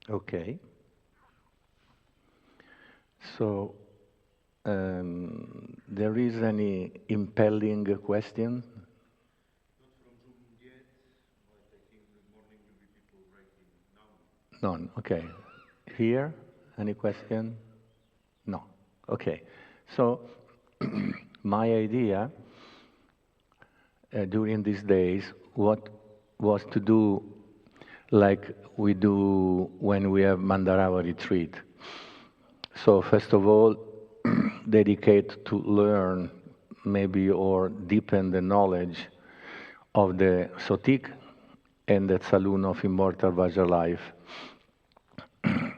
Okay. So, there is any impelling question? None. Okay. Here, any question? No. Okay. So, my idea during these days what was to do like we do when we have Mandarava retreat. So first of all, dedicate to learn maybe or deepen the knowledge of the Sotik and the Tsalung of immortal Vajra life.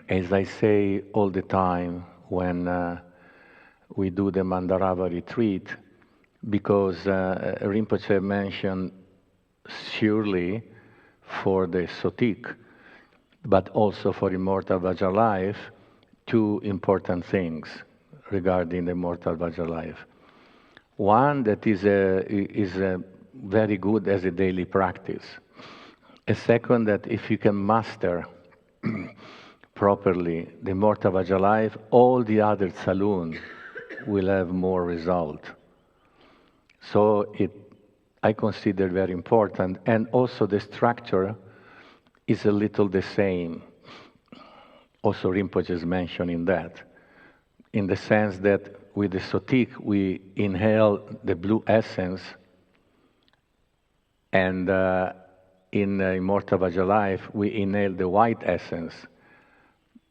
As I say all the time when we do the Mandarava retreat, because Rinpoche mentioned surely for the Sotik, but also for immortal Vajra life, two important things regarding the immortal Vajra life. One that is very good as a daily practice. A second, that if you can master properly the immortal Vajra life, all the other Tsalung will have more result. So I consider very important, and also the structure is a little the same. Also Rinpoche is mentioning that, in the sense that with the Sotik we inhale the blue essence, and in immortal Vajra life we inhale the white essence,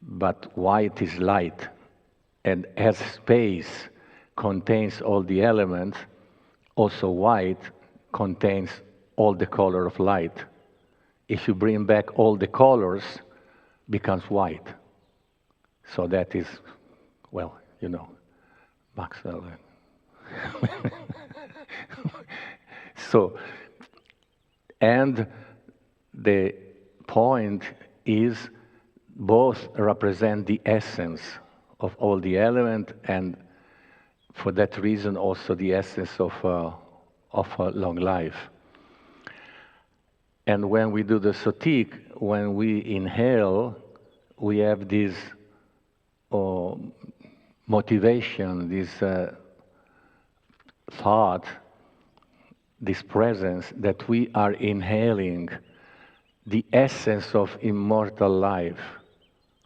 but white is light, and as space contains all the elements, also white contains all the color of light. If you bring back all the colors, becomes white. So that is, well, you know, Maxwell. So, and the point is both represent the essence of all the element, and for that reason also the essence of a long life. And when we do the Sotik, when we inhale, we have this motivation, this thought, this presence that we are inhaling the essence of immortal life,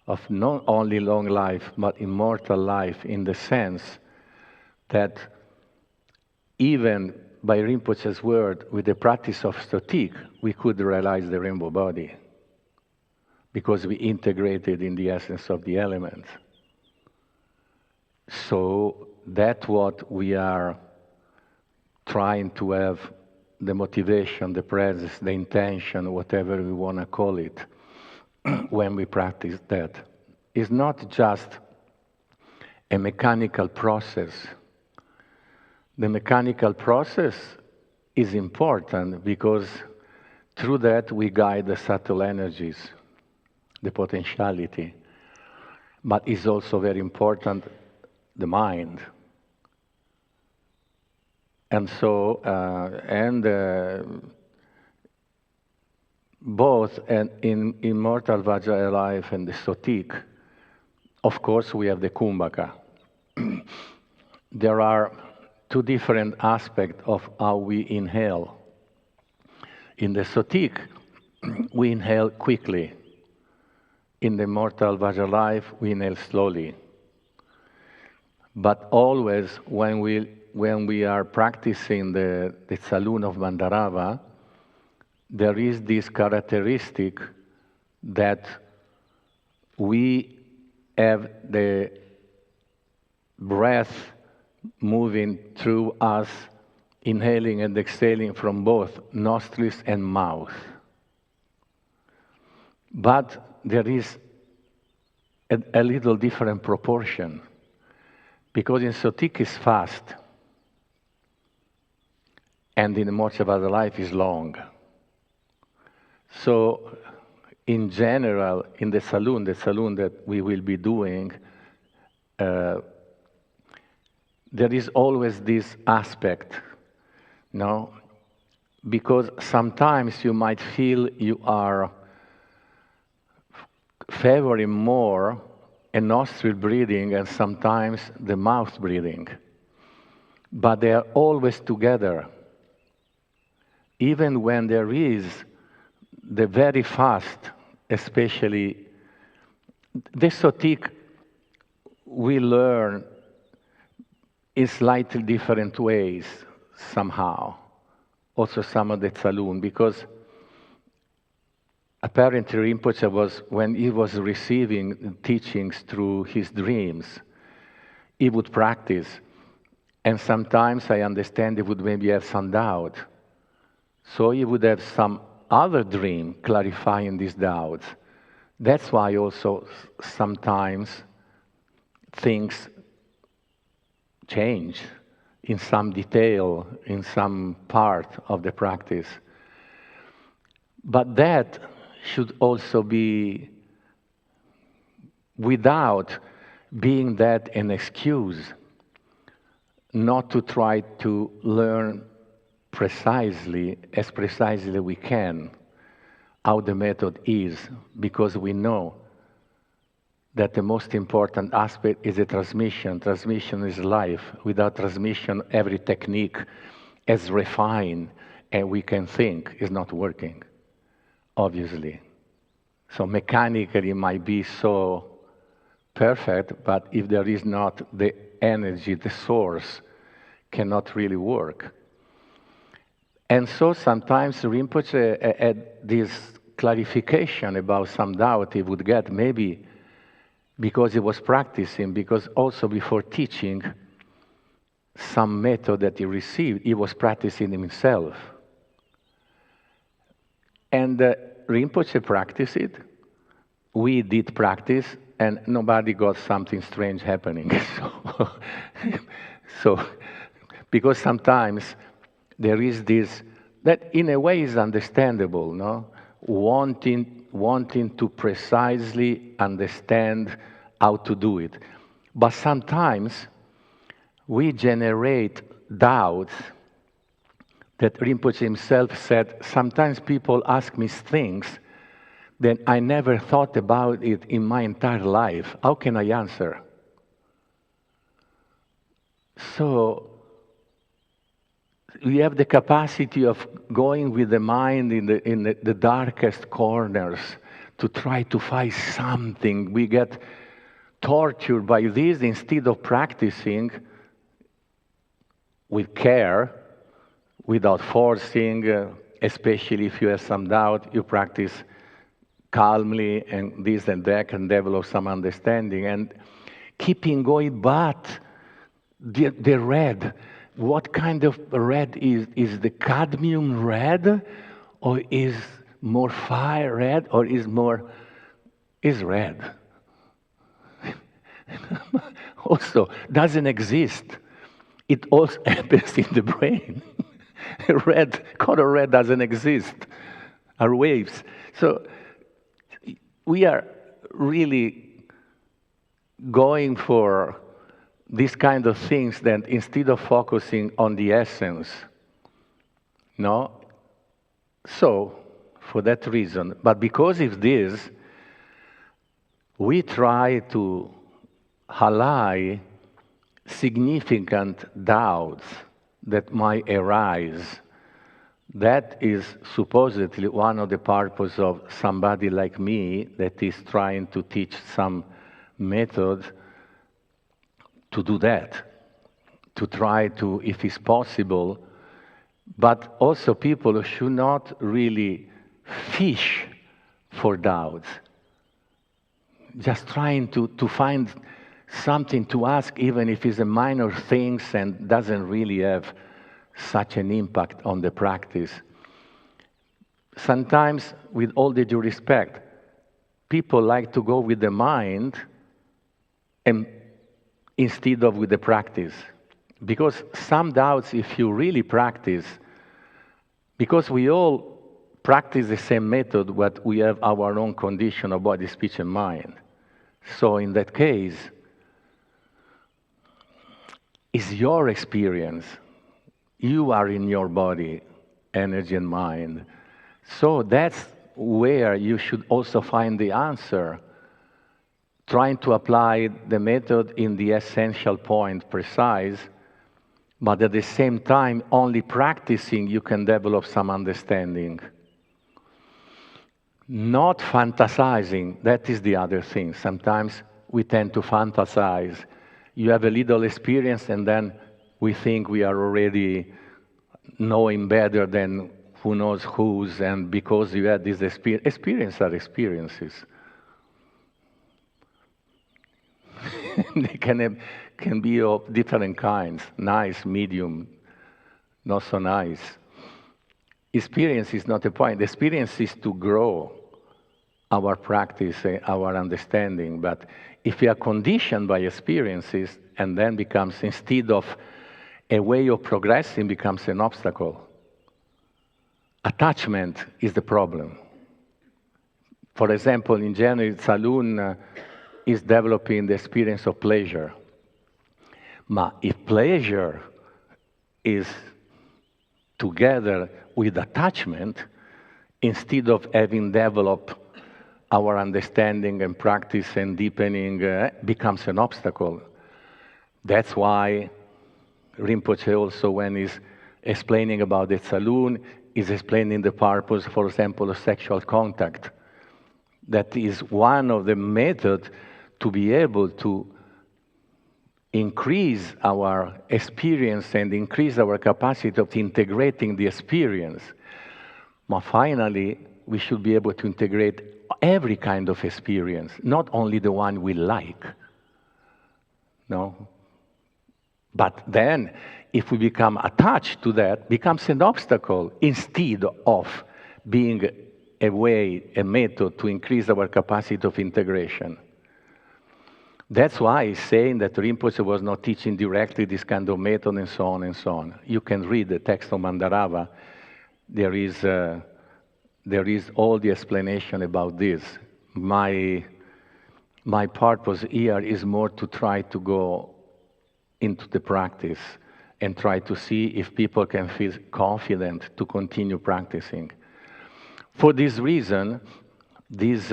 of not only long life, but immortal life, in the sense that even by Rinpoche's word, with the practice of Sotik, we could realize the rainbow body, because we integrated in the essence of the elements. So that's what we are trying to have, the motivation, the presence, the intention, whatever we want to call it, when we practice that. It's not just a mechanical process. The mechanical process is important because through that we guide the subtle energies, the potentiality. But it's also very important the mind. And so, both in immortal Vajra life and the Sotik, of course we have the Kumbhaka. There are two different aspects of how we inhale. In the Sotik, we inhale quickly. In the immortal Vajra life, we inhale slowly. But always when we are practicing the Tsalung of Mandarava, there is this characteristic that we have the breath moving through us, inhaling and exhaling from both nostrils and mouth. But there is a little different proportion, because in Sotik is fast, and in Moksha life is long. So, in general, in the Tsalung that we will be doing, there is always this aspect, no? Because sometimes you might feel you are favoring more a nostril breathing and sometimes the mouth breathing. But they are always together. Even when there is the very fast, especially the Sotik, we learn in slightly different ways somehow. Also some of the Tsalung, because apparently Rinpoche was, when he was receiving teachings through his dreams, he would practice. And sometimes I understand he would maybe have some doubt. So he would have some other dream clarifying these doubts. That's why also sometimes things change in some detail, in some part of the practice. But that should also be without being that an excuse not to try to learn precisely we can how the method is, because we know that the most important aspect is the transmission. Transmission is life. Without transmission, every technique, as refined and we can think, is not working, obviously. So mechanically it might be so perfect, but if there is not the energy, the source cannot really work. And so sometimes Rinpoche had this clarification about some doubt he would get, maybe because he was practicing, because also before teaching some method that he received, he was practicing himself. And Rinpoche practiced it, we did practice, and nobody got something strange happening. So, because sometimes there is this, that in a way is understandable, no? Wanting to precisely understand how to do it. But sometimes we generate doubts that Rinpoche himself said, sometimes people ask me things that I never thought about it in my entire life. How can I answer? So we have the capacity of going with the mind in the darkest corners to try to find something. We get tortured by this instead of practicing with care, without forcing, especially if you have some doubt, you practice calmly and this and that and develop some understanding and keeping going. But the red, what kind of red is the cadmium red, or is more fire red, or is red? Also doesn't exist. It also happens in the brain. Color red doesn't exist. Are waves. So we are really going for these kind of things that instead of focusing on the essence, no? So, for that reason, but because of this, we try to allay significant doubts that might arise. That is supposedly one of the purposes of somebody like me that is trying to teach some method to do that, to try to, if it's possible, but also people should not really fish for doubts. Just trying to find something to ask, even if it's a minor things and doesn't really have such an impact on the practice. Sometimes, with all the due respect, people like to go with the mind and instead of with the practice. Because some doubts, if you really practice, because we all practice the same method, but we have our own condition of body, speech, and mind. So in that case, it's your experience. You are in your body, energy and mind. So that's where you should also find the answer, trying to apply the method in the essential point precise, but at the same time, only practicing, you can develop some understanding. Not fantasizing, that is the other thing. Sometimes we tend to fantasize. You have a little experience and then we think we are already knowing better than who knows whose, and because you had this experience are experiences. They can be of different kinds, nice, medium, not so nice. Experience is not the point. The experience is to grow our practice, our understanding. But if we are conditioned by experiences and then becomes, instead of a way of progressing, becomes an obstacle. Attachment is the problem. For example, in general, Tsalungs is developing the experience of pleasure. But if pleasure is together with attachment, instead of having developed our understanding and practice and deepening, becomes an obstacle. That's why Rinpoche also, when he's explaining about the Tsalungs, is explaining the purpose, for example, of sexual contact. That is one of the methods to be able to increase our experience and increase our capacity of integrating the experience. But finally, we should be able to integrate every kind of experience, not only the one we like. No? But then, if we become attached to that, becomes an obstacle instead of being a way, a method to increase our capacity of integration. That's why he's saying that Rinpoche was not teaching directly this kind of method and so on and so on. You can read the text of Mandarava. There is all the explanation about this. My purpose here is more to try to go into the practice and try to see if people can feel confident to continue practicing. For this reason, this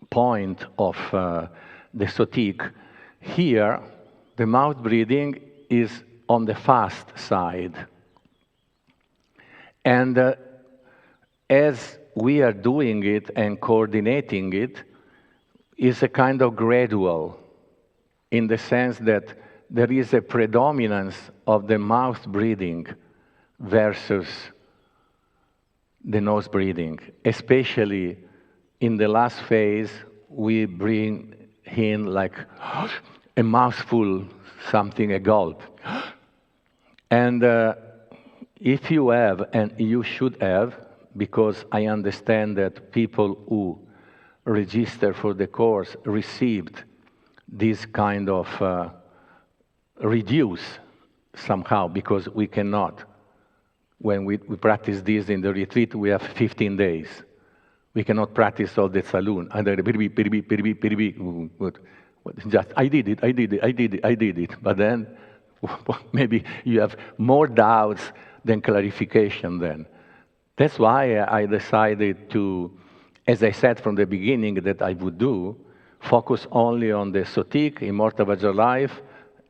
point of the sotik, here, the mouth breathing is on the fast side. And as we are doing it and coordinating it, is a kind of gradual, in the sense that there is a predominance of the mouth breathing versus the nose breathing. Especially in the last phase, we bring in like a mouthful, something, a gulp. And if you have, and you should have, because I understand that people who register for the course received this kind of reduce somehow, because we cannot. When we practice this in the retreat, we have 15 days. We cannot practice all the Tsalungs. Just, I did it. But then, maybe you have more doubts than clarification then. That's why I decided to, as I said from the beginning that I would do, focus only on the sotik, immortal Vajra life,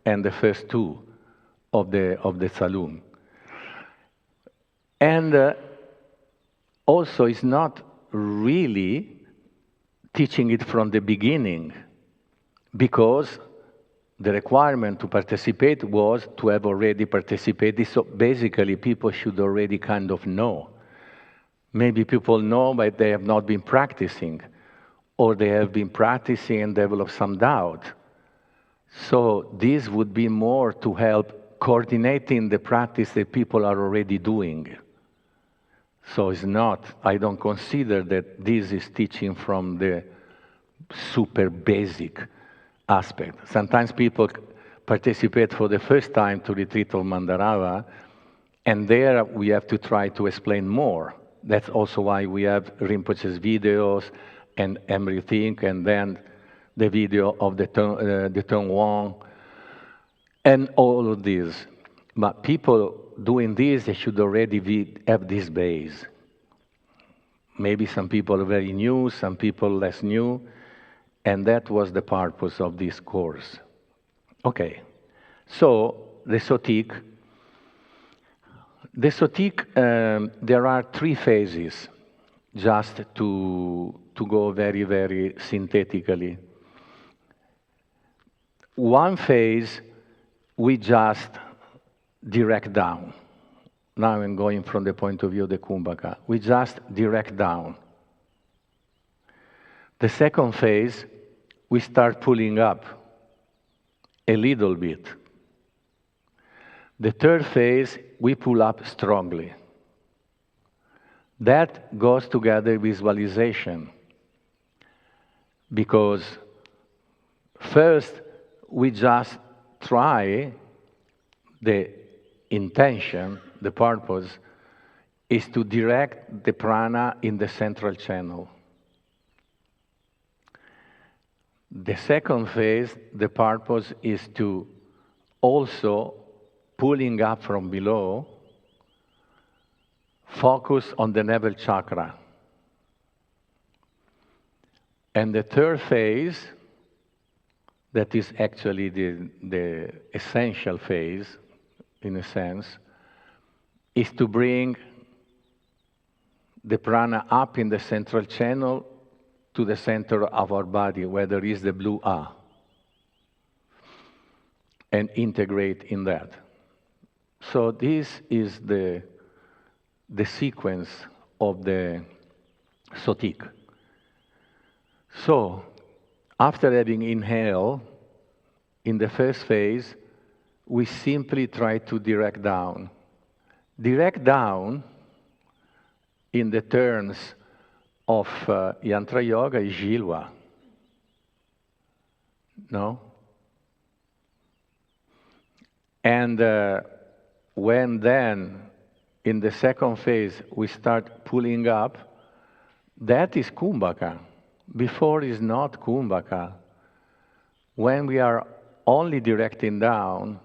and the first two of the Tsalungs. And also, it's not really teaching it from the beginning, because the requirement to participate was to have already participated. So basically, people should already kind of know. Maybe people know, but they have not been practicing, or they have been practicing and develop some doubt. So this would be more to help coordinating the practice that people are already doing. So it's not, I don't consider that this is teaching from the super basic aspect. Sometimes people participate for the first time to retreat of Mandarava, and there we have to try to explain more. That's also why we have Rinpoche's videos and everything, and then the video of the Tsalungs, and all of this. But people doing this, they should already have this base. Maybe some people are very new, some people less new, and that was the purpose of this course. Okay, so the Sotik. The Sotik, there are 3 phases, just to go very, very synthetically. One phase, we just direct down. Now I'm going from the point of view of the Kumbhaka. We just direct down. The second phase, we start pulling up a little bit. The third phase, we pull up strongly. That goes together with visualization, because first we just try, the intention, the purpose, is to direct the prana in the central channel. The second phase, the purpose is to also, pulling up from below, focus on the navel chakra. And the third phase, that is actually the essential phase, in a sense, is to bring the prana up in the central channel to the center of our body, where there is the blue A, and integrate in that. So this is the sequence of the Sotik. So, after having inhaled, in the first phase, we simply try to direct down. Direct down, in the terms of Yantra Yoga, is Jilwa. No? And when then, in the second phase, we start pulling up, that is Kumbhaka. Before is not Kumbhaka. When we are only directing down,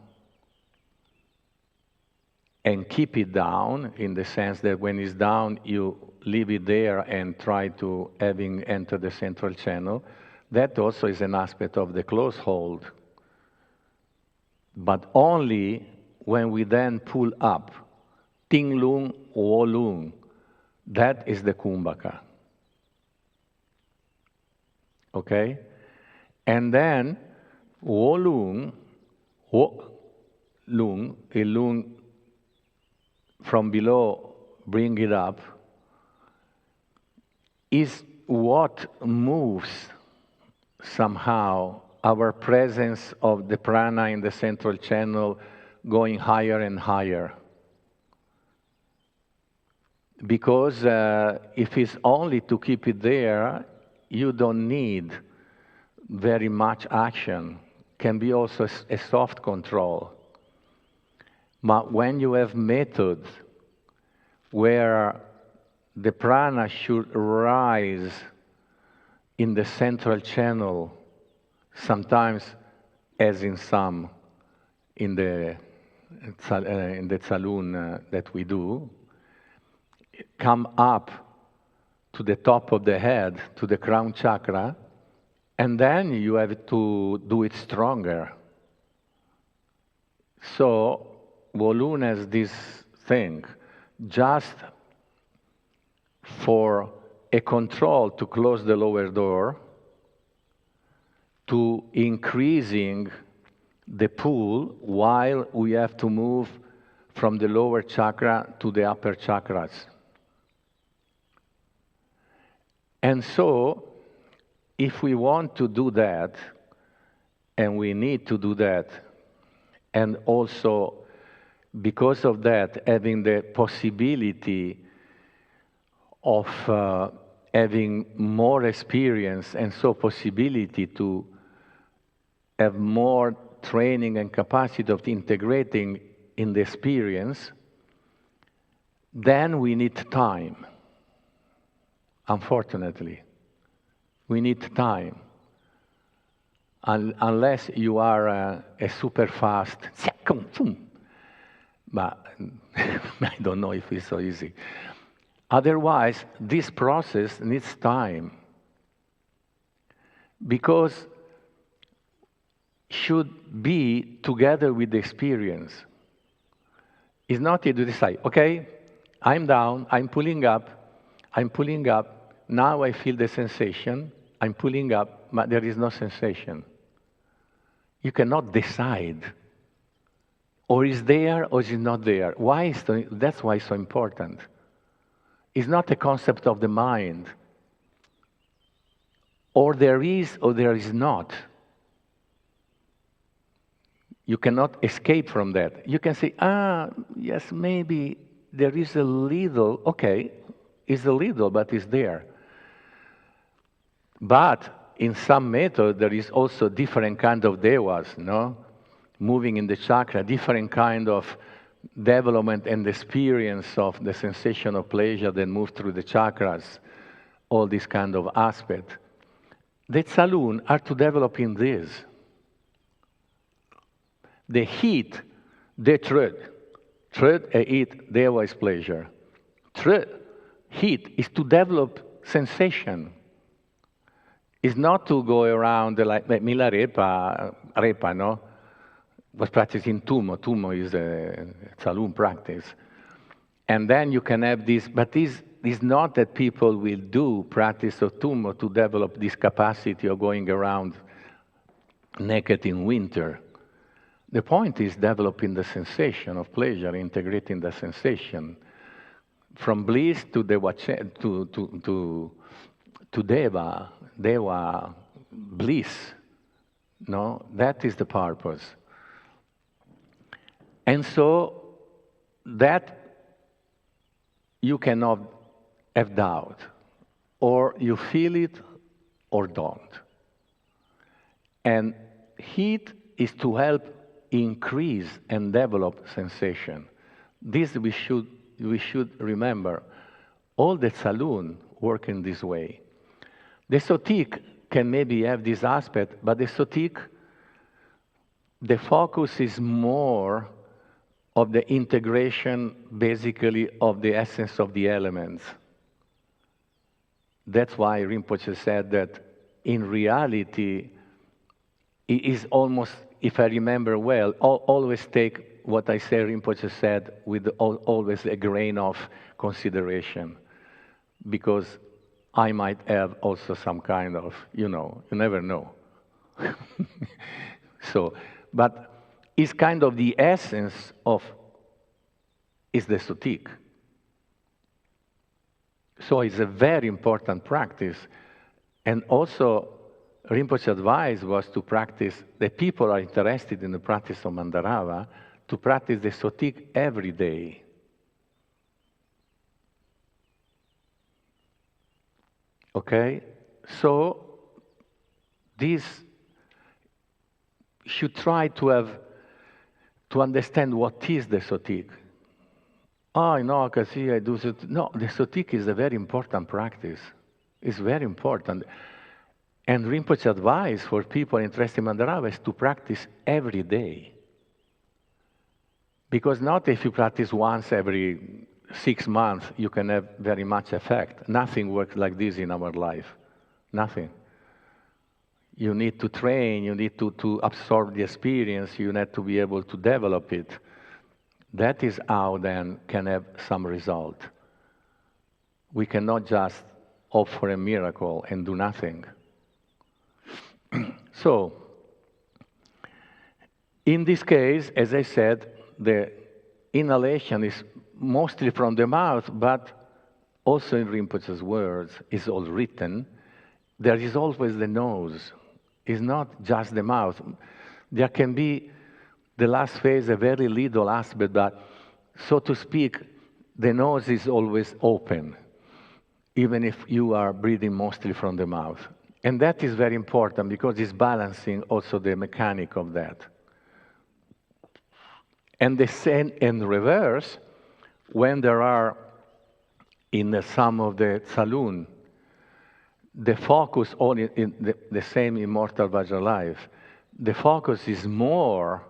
and keep it down, in the sense that when it's down, you leave it there and try to having enter the central channel, that also is an aspect of the close hold. But only when we then pull up, Tinglung, Wolung, that is the Kumbhaka. Okay? And then, Wolung, Lung, a lung from below, bring it up, is what moves somehow our presence of the prana in the central channel going higher and higher. Because if it's only to keep it there, you don't need very much action. Can be also a soft control. But when you have methods where the prana should rise in the central channel, sometimes, as in some, in the Tsalungs that we do, come up to the top of the head, to the crown chakra, and then you have to do it stronger. So, Wolun has this thing, just for a control to close the lower door, to increasing the pull while we have to move from the lower chakra to the upper chakras. And so, if we want to do that, and we need to do that, and also because of that, having the possibility of having more experience, and so possibility to have more training and capacity of integrating in the experience, then we need time. Unfortunately, we need time. Unless you are a super fast, but I don't know if it's so easy. Otherwise, this process needs time, because should be together with the experience. It's not to decide, okay, I'm down, I'm pulling up, now I feel the sensation, I'm pulling up, but there is no sensation. You cannot decide, or is there or is it not there. That's why it's so important. It's not a concept of the mind. Or there is or there is not. You cannot escape from that. You can say, yes, maybe there is a little, okay, it's a little, but it's there. But in some method, there is also different kind of devas, no? Moving in the chakra, different kind of development and experience of the sensation of pleasure that move through the chakras, all this kind of aspect. The Tsalungs are to develop in this. The heat, the truth and heat, deva is pleasure. Truth, heat, is to develop sensation. It's not to go around like Milarepa, no? Was practicing Tummo. Tummo is a Tsalung practice. And then you can have this, but this is not that people will do practice of Tummo to develop this capacity of going around naked in winter. The point is developing the sensation of pleasure, integrating the sensation from bliss to deva, bliss. No, that is the purpose. And so that you cannot have doubt, or you feel it or don't. And heat is to help increase and develop sensation. This we should remember. All the Tsalung work in this way. The Sotik can maybe have this aspect, but the Sotik, the focus is more of the integration, basically, of the essence of the elements. That's why Rinpoche said that in reality, it is almost, if I remember well, always take what I say Rinpoche said with always a grain of consideration, because I might have also some kind of, you never know. So, but it's kind of the essence of, is the Sotik. So it's a very important practice. And also, Rinpoche's advice was to practice, the people are interested in the practice of Mandarava, to practice the Sotik every day. Okay? So, this should try to understand what is the Sotik. Oh, no, because I do Sotik. No, the Sotik is a very important practice. It's very important. And Rinpoche's advice for people interested in Mandarava is to practice every day. Because not if you practice once every 6 months, you can have very much effect. Nothing works like this in our life. Nothing. You need to train, you need to absorb the experience, you need to be able to develop it. That is how then can have some result. We cannot just hope for a miracle and do nothing. So, In this case, as I said, the inhalation is mostly from the mouth, but also in Rinpoche's words, is all written, there is always the nose. It's not just the mouth. There can be, the last phase, a very little aspect, but so to speak, the nose is always open, even if you are breathing mostly from the mouth. And that is very important because it's balancing also the mechanic of that. And the same in reverse, when there are, in some of the Tsalungs, the focus on in the same immortal Vajra life, the focus is more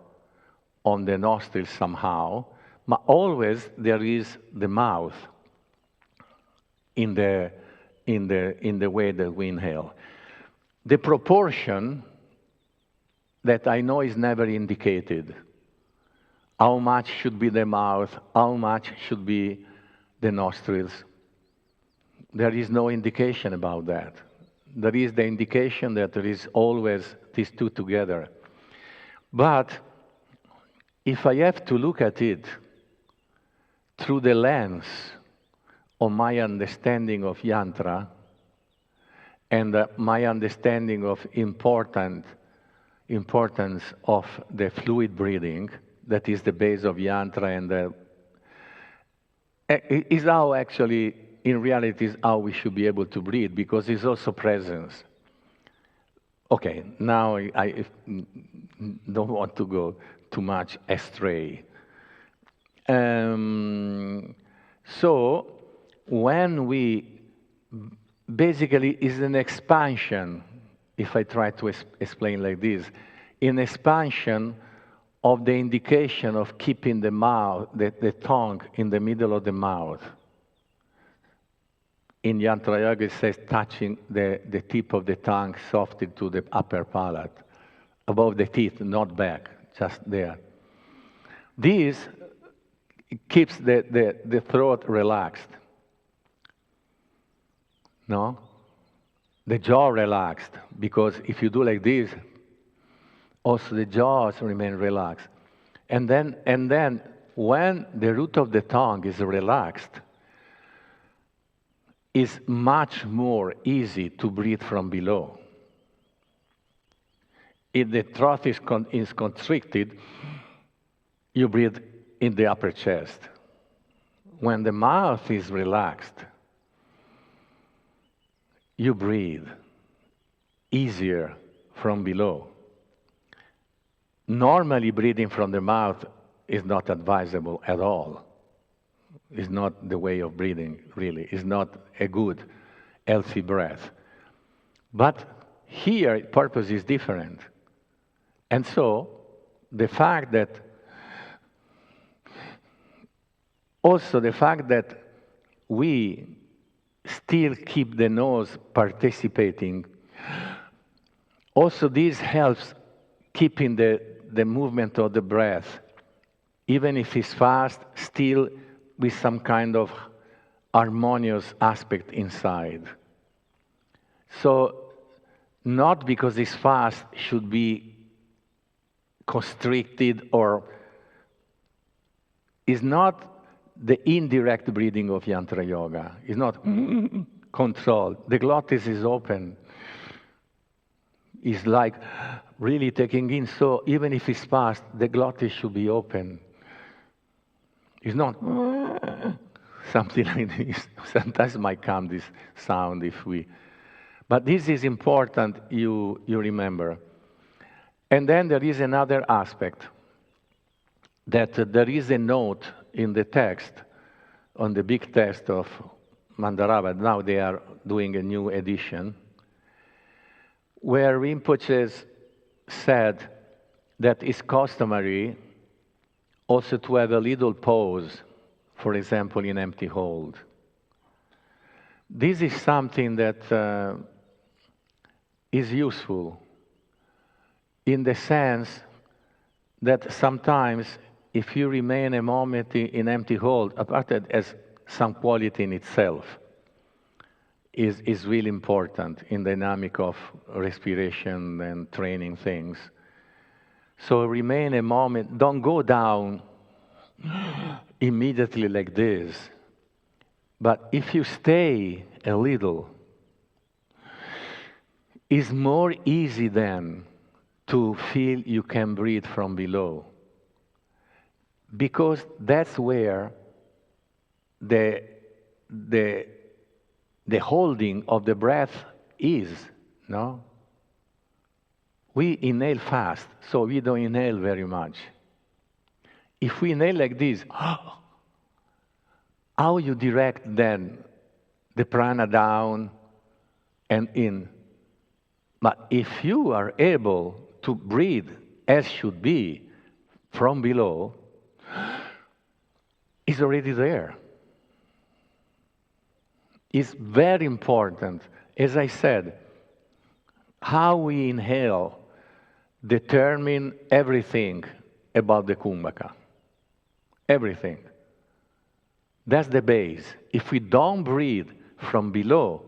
on the nostrils somehow, but always there is the mouth in the way that we inhale. The proportion that I know is never indicated. How much should be the mouth? How much should be the nostrils? There is no indication about that. There is the indication that there is always these two together. But if I have to look at it through the lens of my understanding of yantra and my understanding of importance of the fluid breathing, that is the base of yantra, and is how actually, in reality, is how we should be able to breathe, because it's also presence. Okay, now I don't want to go too much astray. So, when we basically is an expansion, if I try to explain like this, an expansion of the indication of keeping the mouth, the tongue in the middle of the mouth. In Yantra Yoga it says touching the tip of the tongue softly to the upper palate, above the teeth, not back, just there. This keeps the throat relaxed. No? The jaw relaxed, because if you do like this, also the jaws remain relaxed. And then when the root of the tongue is relaxed, it's much more easy to breathe from below. If the throat is constricted, you breathe in the upper chest. When the mouth is relaxed, you breathe easier from below. Normally, breathing from the mouth is not advisable at all. It's not the way of breathing, really. It's not a good, healthy breath. But here, purpose is different. And so, the fact that we still keep the nose participating, also this helps keeping the movement of the breath, even if it's fast, still with some kind of harmonious aspect inside. So, not because it's fast should be constricted, or is not the indirect breathing of Yantra Yoga. It's not controlled. The glottis is open. It's like really taking in, so even if it's fast, the glottis should be open. It's not something like this. Sometimes might come this sound if we... But this is important, you remember. And then there is another aspect, that there is a note in the text, on the big text of Mandarava. Now they are doing a new edition, where Rinpoche said that it's customary also to have a little pause, for example, in empty hold. This is something that is useful in the sense that sometimes if you remain a moment in empty hold, apart that as some quality in itself, is really important in dynamic of respiration and training things. So remain a moment, don't go down immediately like this. But if you stay a little, it's more easy then to feel you can breathe from below. Because that's where the holding of the breath is, no? We inhale fast, so we don't inhale very much. If we inhale like this, how you direct then the prana down and in? But if you are able to breathe as should be from below, it's already there. It's very important. As I said, how we inhale determine everything about the kumbhaka. Everything. That's the base. If we don't breathe from below,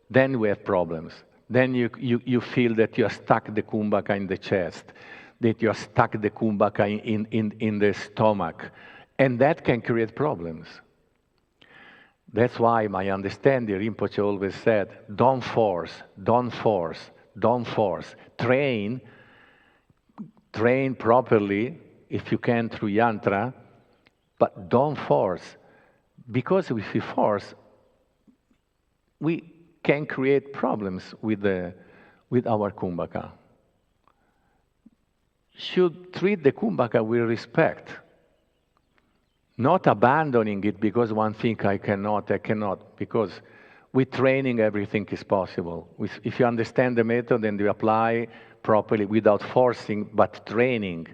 then we have problems. Then you feel that you are stuck the kumbhaka in the chest, that you are stuck the kumbhaka in the stomach, and that can create problems. That's why my understanding, Rinpoche always said, don't force, don't force, don't force. Train properly, if you can, through yantra, but don't force. Because if we force, we can create problems with our kumbhaka. Should treat the kumbhaka with respect, not abandoning it because one thinks I cannot, because with training everything is possible. If you understand the method and you apply properly without forcing, but training.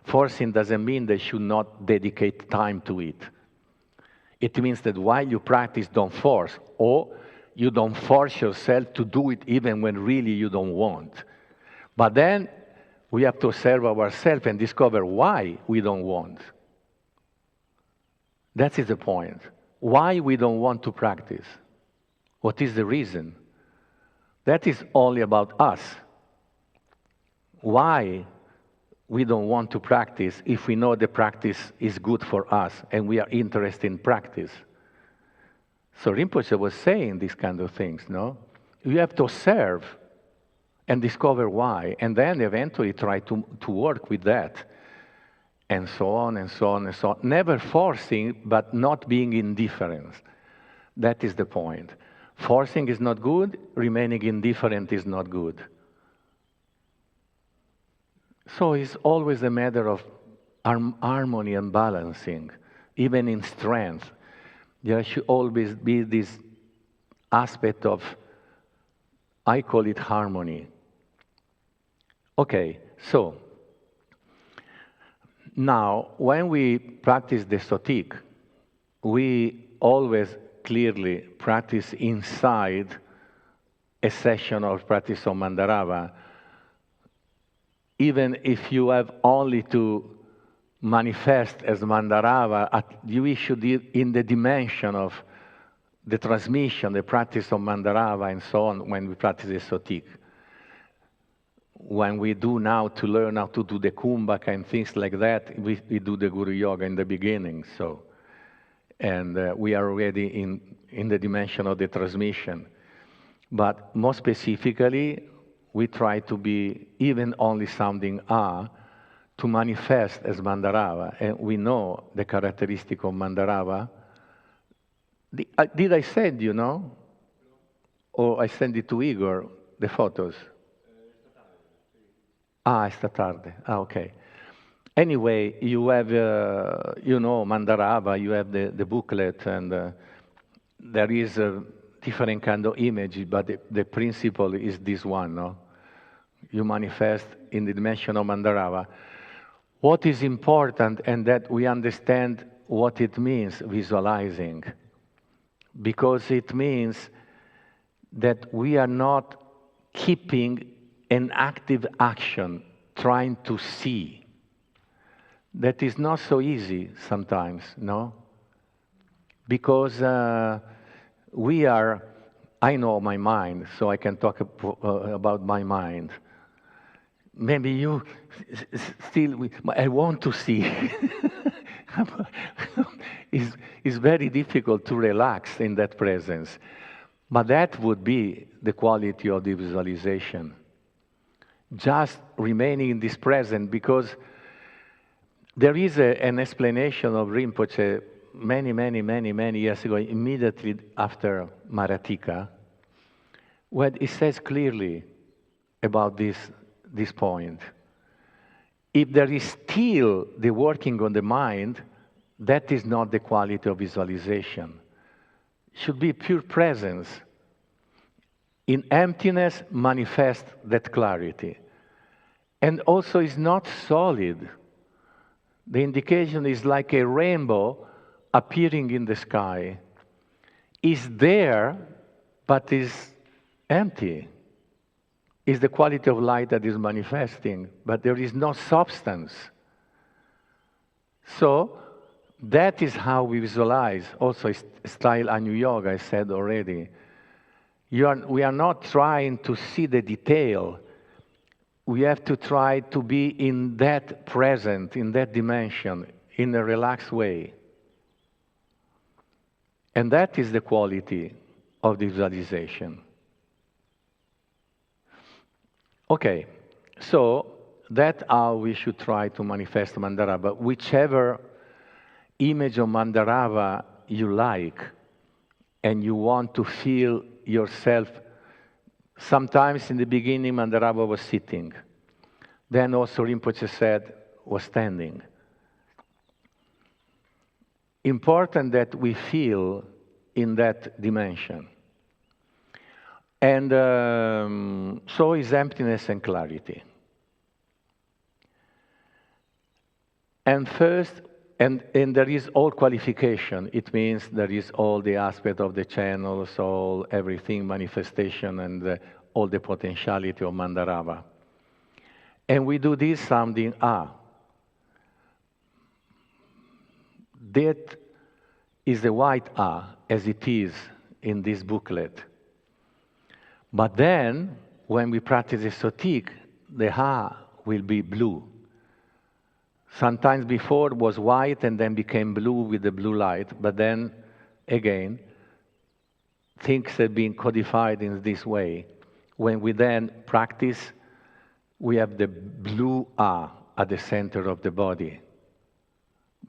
Forcing doesn't mean they should not dedicate time to it. It means that while you practice, don't force, or you don't force yourself to do it even when really you don't want. But then we have to observe ourselves and discover why we don't want. That is the point. Why we don't want to practice. What is the reason? That is only about us. Why we don't want to practice if we know the practice is good for us and we are interested in practice? So Rinpoche was saying these kind of things, no? You have to observe and discover why, and then eventually try to work with that, and so on and so on and so on. Never forcing, but not being indifferent. That is the point. Forcing is not good, remaining indifferent is not good. So it's always a matter of harmony and balancing, even in strength. There should always be this aspect of, I call it harmony. Okay, so now when we practice the sotik, we always clearly practice inside a session of practice of Mandarava. Even if you have only to manifest as Mandarava, you should be in the dimension of the transmission, the practice of Mandarava and so on when we practice the sotik. When we do now to learn how to do the kumbhaka and things like that, we do the Guru Yoga in the beginning. So, and we are already in the dimension of the transmission. But more specifically, we try to be even only sounding to manifest as Mandarava. And we know the characteristic of Mandarava. Did I send you, no? Or I send it to Igor, the photos? Esta tarde. Okay. Anyway, you have, Mandarava, you have the booklet, and there is a different kind of image, but the principle is this one, no? You manifest in the dimension of Mandarava. What is important, and that we understand what it means, visualizing, because it means that we are not keeping an active action, trying to see. That is not so easy sometimes, no? Because I know my mind, so I can talk about my mind. Maybe you still, I want to see. It's very difficult to relax in that presence. But that would be the quality of the visualization. Just remaining in this present, because there is an explanation of Rinpoche many years ago, immediately after Maratika, where it says clearly about this point. If there is still the working on the mind, that is not the quality of visualization. It should be pure presence. In emptiness manifest that clarity. And also is not solid. The indication is like a rainbow appearing in the sky. Is there, but is empty. Is the quality of light that is manifesting, but there is no substance. So that is how we visualize. Also, style Anu Yoga, I said already. We are not trying to see the detail. We have to try to be in that present, in that dimension, in a relaxed way. And that is the quality of the visualization. Okay, so that's how we should try to manifest Mandarava. Whichever image of Mandarava you like, and you want to feel yourself. Sometimes in the beginning, Mandarava was sitting. Then also Rinpoche said, was standing. Important that we feel in that dimension. And so is emptiness and clarity. And first, and there is all qualification. It means there is all the aspect of the channels, all everything, manifestation, and all the potentiality of Mandarava. And we do this sounding ah. That is the white ah, as it is in this booklet. But then, when we practice the sotik, the ha will be blue. Sometimes before it was white and then became blue with the blue light, but then, again, things have been codified in this way. When we then practice, we have the blue ah at the center of the body.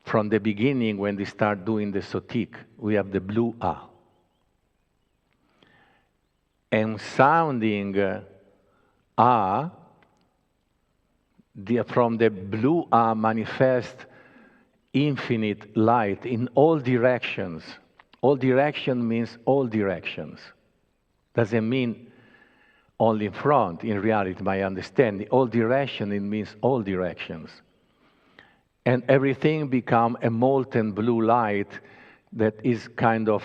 From the beginning, when we start doing the sotik, we have the blue ah. And sounding ah, from the blue ah manifest infinite light in all directions. All direction means all directions. Doesn't mean only in front, in reality, my understanding. All direction, it means all directions. And everything become a molten blue light that is kind of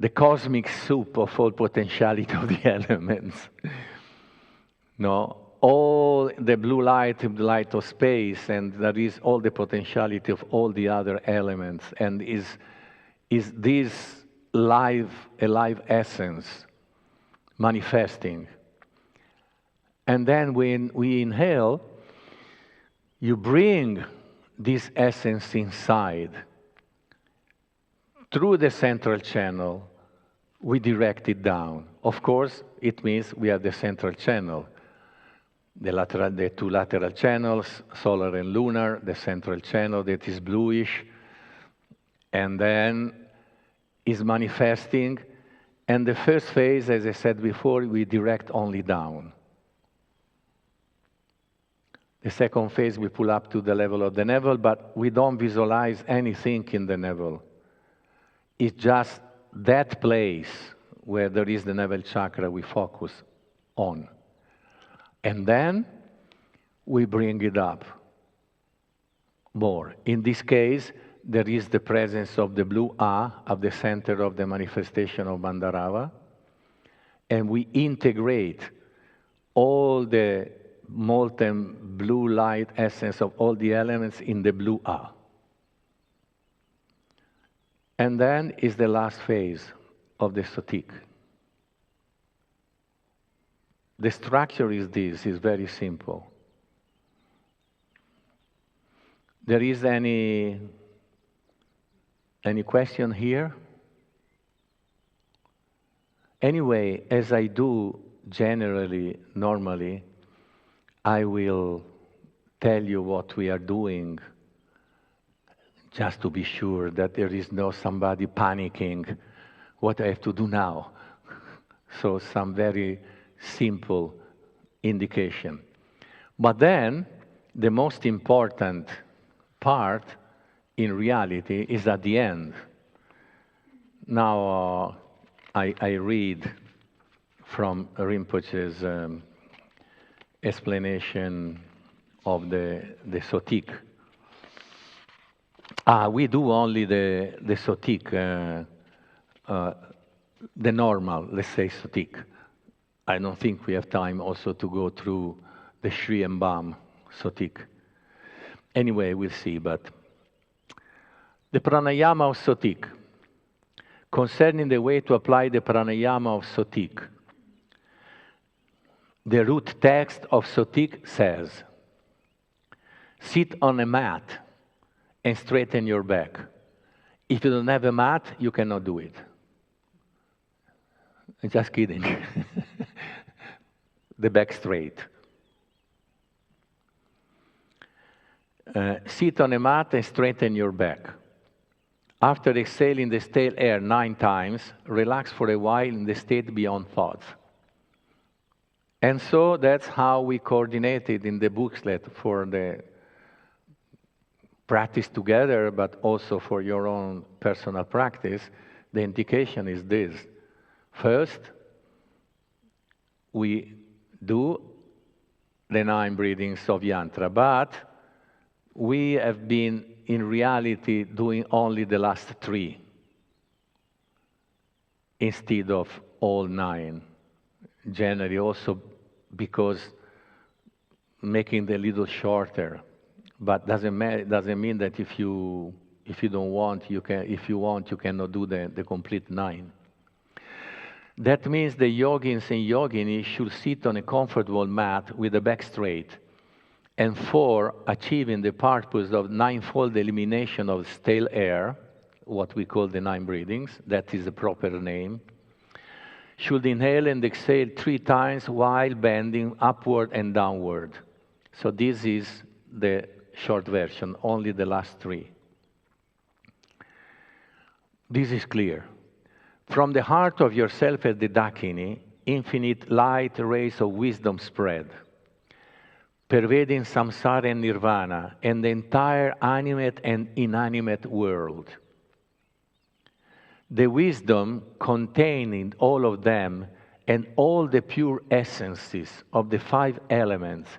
the cosmic soup of all potentiality of the elements. No, all the blue light, the light of space, and there is all the potentiality of all the other elements, and is this a live essence manifesting. And then when we inhale, you bring this essence inside. Through the central channel, we direct it down. Of course, it means we have the central channel. The two lateral channels, solar and lunar, the central channel that is bluish, and then is manifesting. And the first phase, as I said before, we direct only down. The second phase, we pull up to the level of the navel, but we don't visualize anything in the navel. It's just that place where there is the navel chakra we focus on. And then we bring it up more. In this case, there is the presence of the blue ah at the center of the manifestation of Mandarava, and we integrate all the molten blue light essence of all the elements in the blue ah. And then is the last phase of the sotik. The structure is this, is very simple. There is any question here? Anyway, as I do generally, normally, I will tell you what we are doing just to be sure that there is no somebody panicking what I have to do now. So some very simple indication. But then the most important part in reality is at the end. Now I read from Rinpoche's explanation of the sotik. We do only the sotik, the normal, let's say sotik. I don't think we have time also to go through the Shri and Bam sotik. Anyway, we'll see, but the pranayama of sotik. Concerning the way to apply the pranayama of sotik, the root text of sotik says, sit on a mat and straighten your back. If you don't have a mat, you cannot do it. I'm just kidding. The back straight. Sit on a mat and straighten your back. After exhaling the stale air 9 times, relax for a while in the state beyond thoughts. And so that's how we coordinated in the booklet for the practice together, but also for your own personal practice. The indication is this. First, we do the 9 breathings of yantra, but we have been in reality doing only the last 3 instead of all 9. Generally also because making the little shorter, but doesn't mean that if you don't want, you can. If you want, you cannot do the complete 9. That means the yogins and yoginis should sit on a comfortable mat with the back straight, and for achieving the purpose of 9-fold elimination of stale air, what we call the 9 breathings, that is the proper name, should inhale and exhale 3 times while bending upward and downward. So this is the short version, only the last 3. This is clear. From the heart of yourself as the Dakini, infinite light rays of wisdom spread, pervading samsara and nirvana and the entire animate and inanimate world. The wisdom contained in all of them and all the pure essences of the 5 elements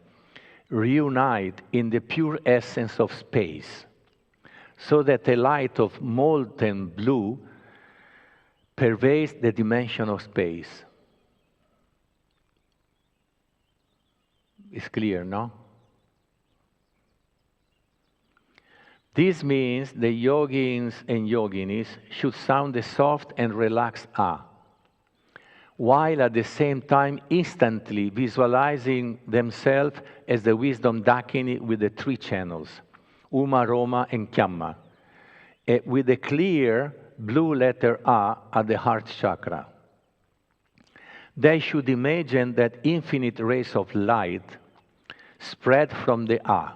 reunite in the pure essence of space, so that a light of molten blue pervades the dimension of space. It's clear, no? This means the yogins and yoginis should sound a soft and relaxed ah, while at the same time instantly visualizing themselves as the wisdom dakini with the 3 channels, Uma, Roma, and Kyamma, with the clear blue letter A at the heart chakra. They should imagine that infinite rays of light spread from the A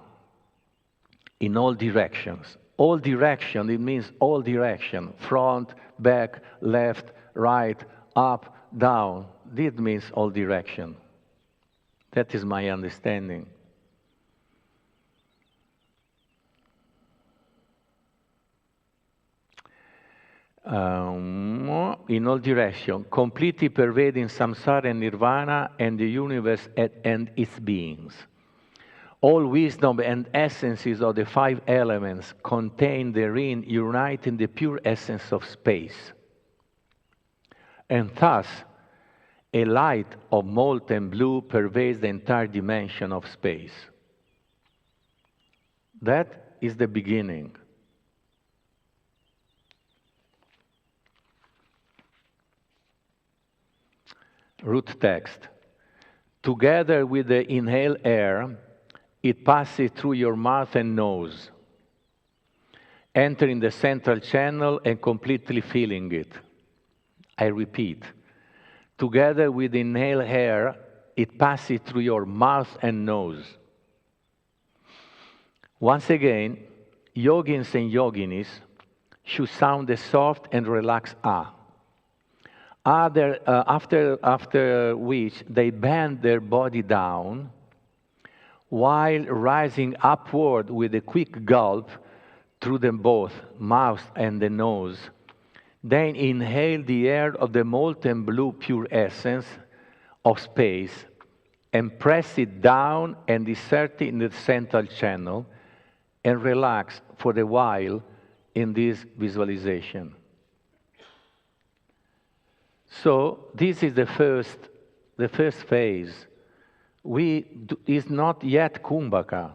in all directions. All direction, it means all direction, front, back, left, right, up, down. This means all direction. That is my understanding. In all direction, completely pervading samsara and nirvana and the universe and its beings. All wisdom and essences of the 5 elements contained therein unite in the pure essence of space. And thus, a light of molten blue pervades the entire dimension of space. That is the beginning. Root text. Together with the inhaled air, it passes through your mouth and nose, entering the central channel and completely filling it. I repeat, together with the inhaled air, it passes through your mouth and nose. Once again, yogins and yoginis should sound a soft and relaxed ah. After which they bend their body down while rising upward with a quick gulp through them both, mouth and the nose. Then inhale the air of the molten blue pure essence of space and press it down and insert it in the central channel and relax for a while in this visualization. So this is the first phase. Is not yet Kumbhaka.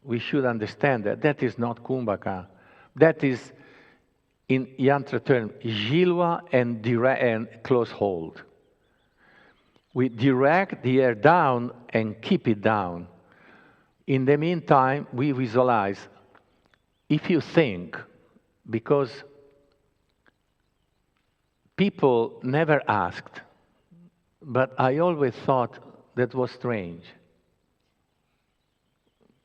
We should understand that that is not Kumbhaka. That is, in Yantra term, Jilva and close hold. We direct the air down and keep it down. In the meantime, we visualize. If you think, because people never asked, but I always thought that was strange.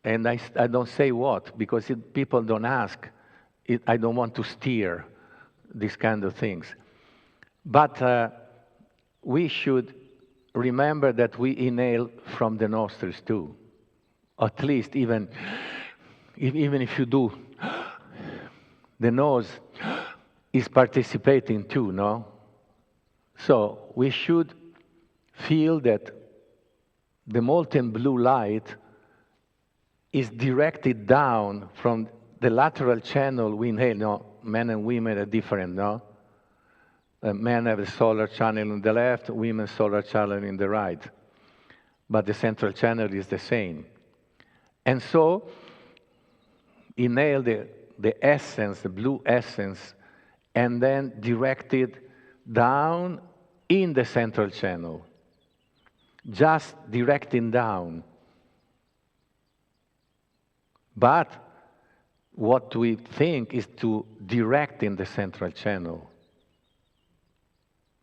And I don't say what, because people don't ask. I don't want to steer these kind of things. But we should remember that we inhale from the nostrils too. At least even if you do, the nose is participating too, no? So we should feel that the molten blue light is directed down from the lateral channel we inhale. No, men and women are different, no? Men have a solar channel on the left, women solar channel in the right. But the central channel is the same. And so, inhale the essence, the blue essence, and then direct it down in the central channel. Just directing down. But what we think is to direct in the central channel.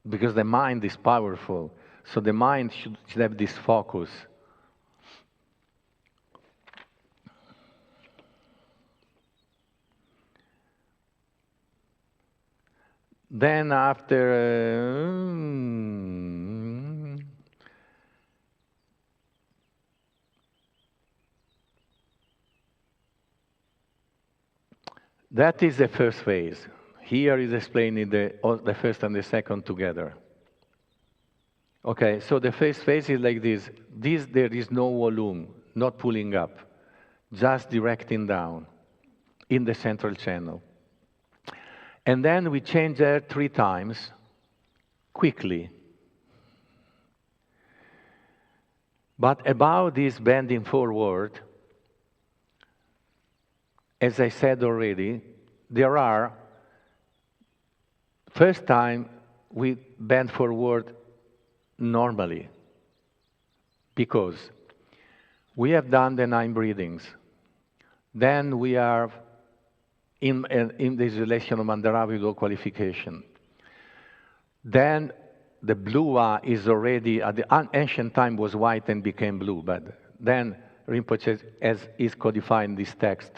Because the mind is powerful. So the mind should have this focus. Then after that is the first phase. Here is explaining the first and the second together. Okay, so the first phase is like this. There is no volume, not pulling up, just directing down in the central channel. And then we change air 3 times, quickly. But about this bending forward, as I said already, there are, first time we bend forward normally, because we have done the 9 breathings. Then we are in this relation of Mandarava with qualification. Then the blue is already, at the ancient time was white and became blue, but then Rinpoche, as is codified in this text,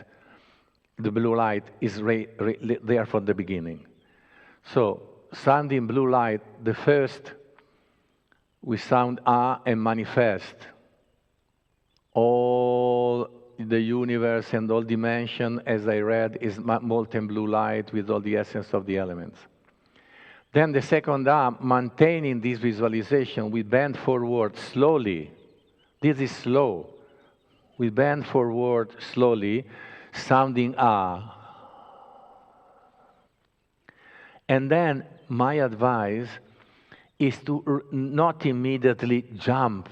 the blue light is there from the beginning. So, sounding blue light, the first, we sound ah and manifest all the universe and all dimension, as I read, is molten blue light with all the essence of the elements. Then the second ah, maintaining this visualization, we bend forward slowly. This is slow. We bend forward slowly, sounding ah. And then my advice is to not immediately jump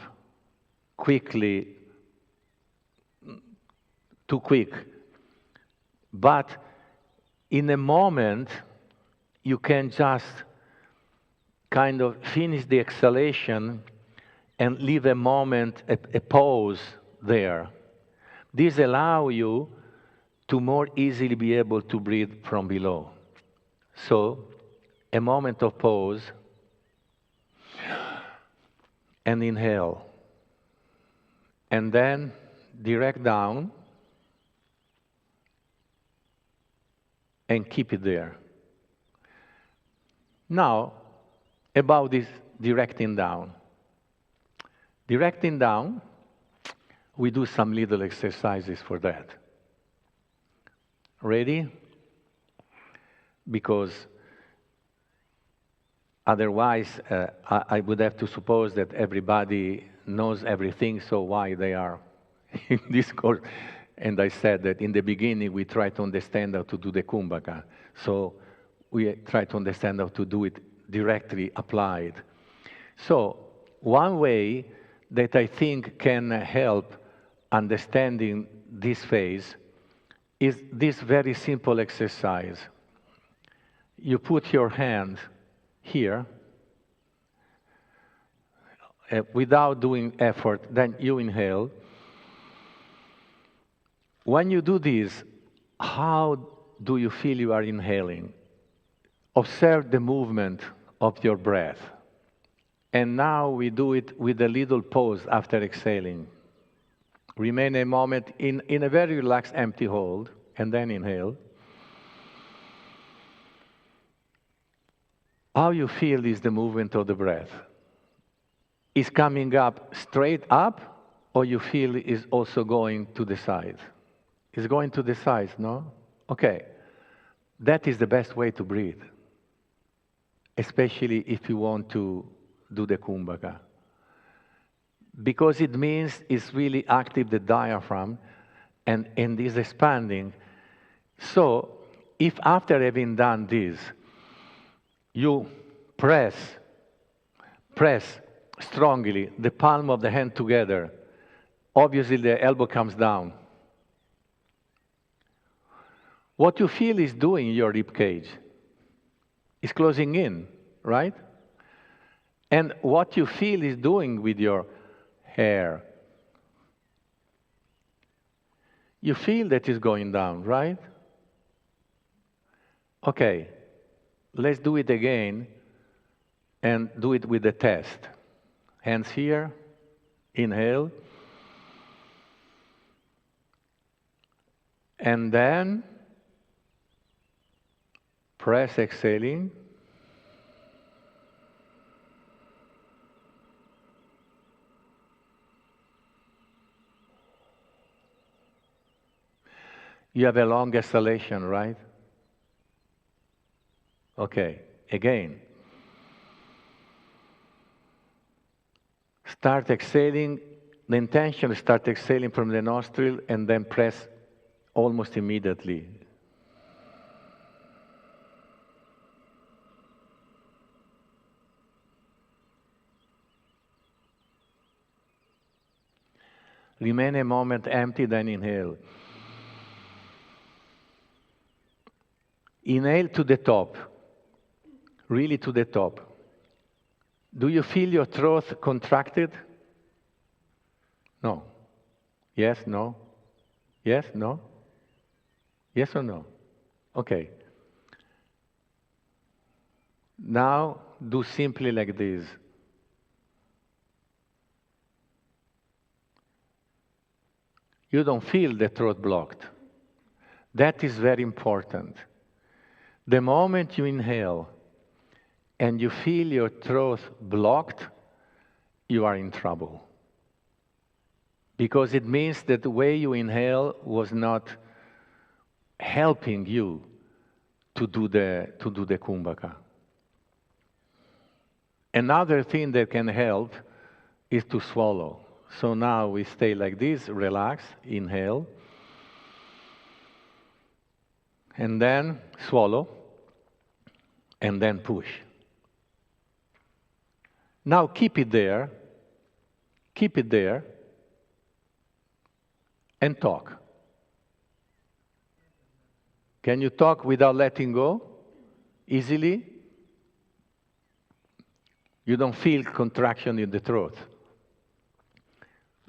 quickly, too quick. But in a moment, you can just kind of finish the exhalation and leave a moment, a pause there. This allows you to more easily be able to breathe from below. So, a moment of pause, and inhale. And then direct down, and keep it there. Now, about this directing down. Directing down, we do some little exercises for that. Ready? Because otherwise, I would have to suppose that everybody knows everything, so why they are in this course? And I said that in the beginning we try to understand how to do the kumbhaka. So we try to understand how to do it directly applied. So one way that I think can help understanding this phase is this very simple exercise. You put your hand here, without doing effort, then you inhale. When you do this, how do you feel you are inhaling? Observe the movement of your breath. And now we do it with a little pause after exhaling. Remain a moment in a very relaxed empty hold, and then inhale. How you feel is the movement of the breath. Is coming up straight up, or you feel is also going to the side? It's going to the sides, no? Okay. That is the best way to breathe, especially if you want to do the kumbhaka. Because it means it's really active the diaphragm and is expanding. So, if after having done this, you press strongly the palm of the hand together, obviously the elbow comes down. What you feel is doing your rib cage is closing in, right? And what you feel is doing with your hair. You feel that is going down, right? Okay, let's do it again and do it with the test. Hands here, inhale. And then press exhaling. You have a long exhalation, right? Okay, again. Start exhaling. The intention is start exhaling from the nostril and then press almost immediately. Remain a moment empty, then inhale. Inhale to the top, really to the top. Do you feel your throat contracted? No. Yes, no? Yes, no? Yes or no? Okay. Now do simply like this. You don't feel the throat blocked. That is very important. The moment you inhale and you feel your throat blocked, you are in trouble. Because it means that the way you inhale was not helping you to do the kumbhaka. Another thing that can help is to swallow. So now we stay like this, relax, inhale, and then swallow, and then push. Now keep it there, and talk. Can you talk without letting go? Easily? You don't feel contraction in the throat.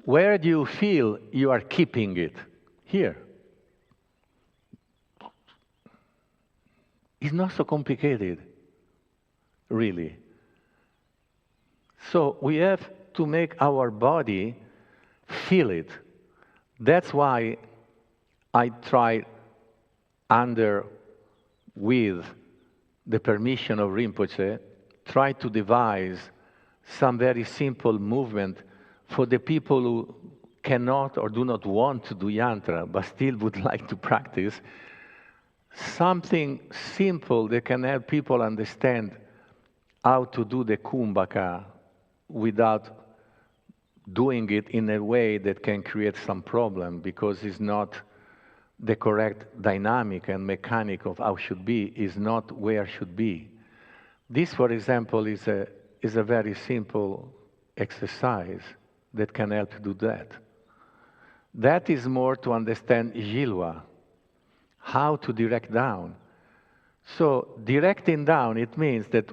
Where do you feel you are keeping it? Here. It's not so complicated, really. So we have to make our body feel it. That's why I try with the permission of Rinpoche, try to devise some very simple movement for the people who cannot or do not want to do yantra, but still would like to practice. Something simple that can help people understand how to do the kumbhaka without doing it in a way that can create some problem, because it's not the correct dynamic and mechanic of how should be, is not where should be. This, for example, is a very simple exercise that can help to do that. That is more to understand Jilwa, how to direct down. So directing down, it means that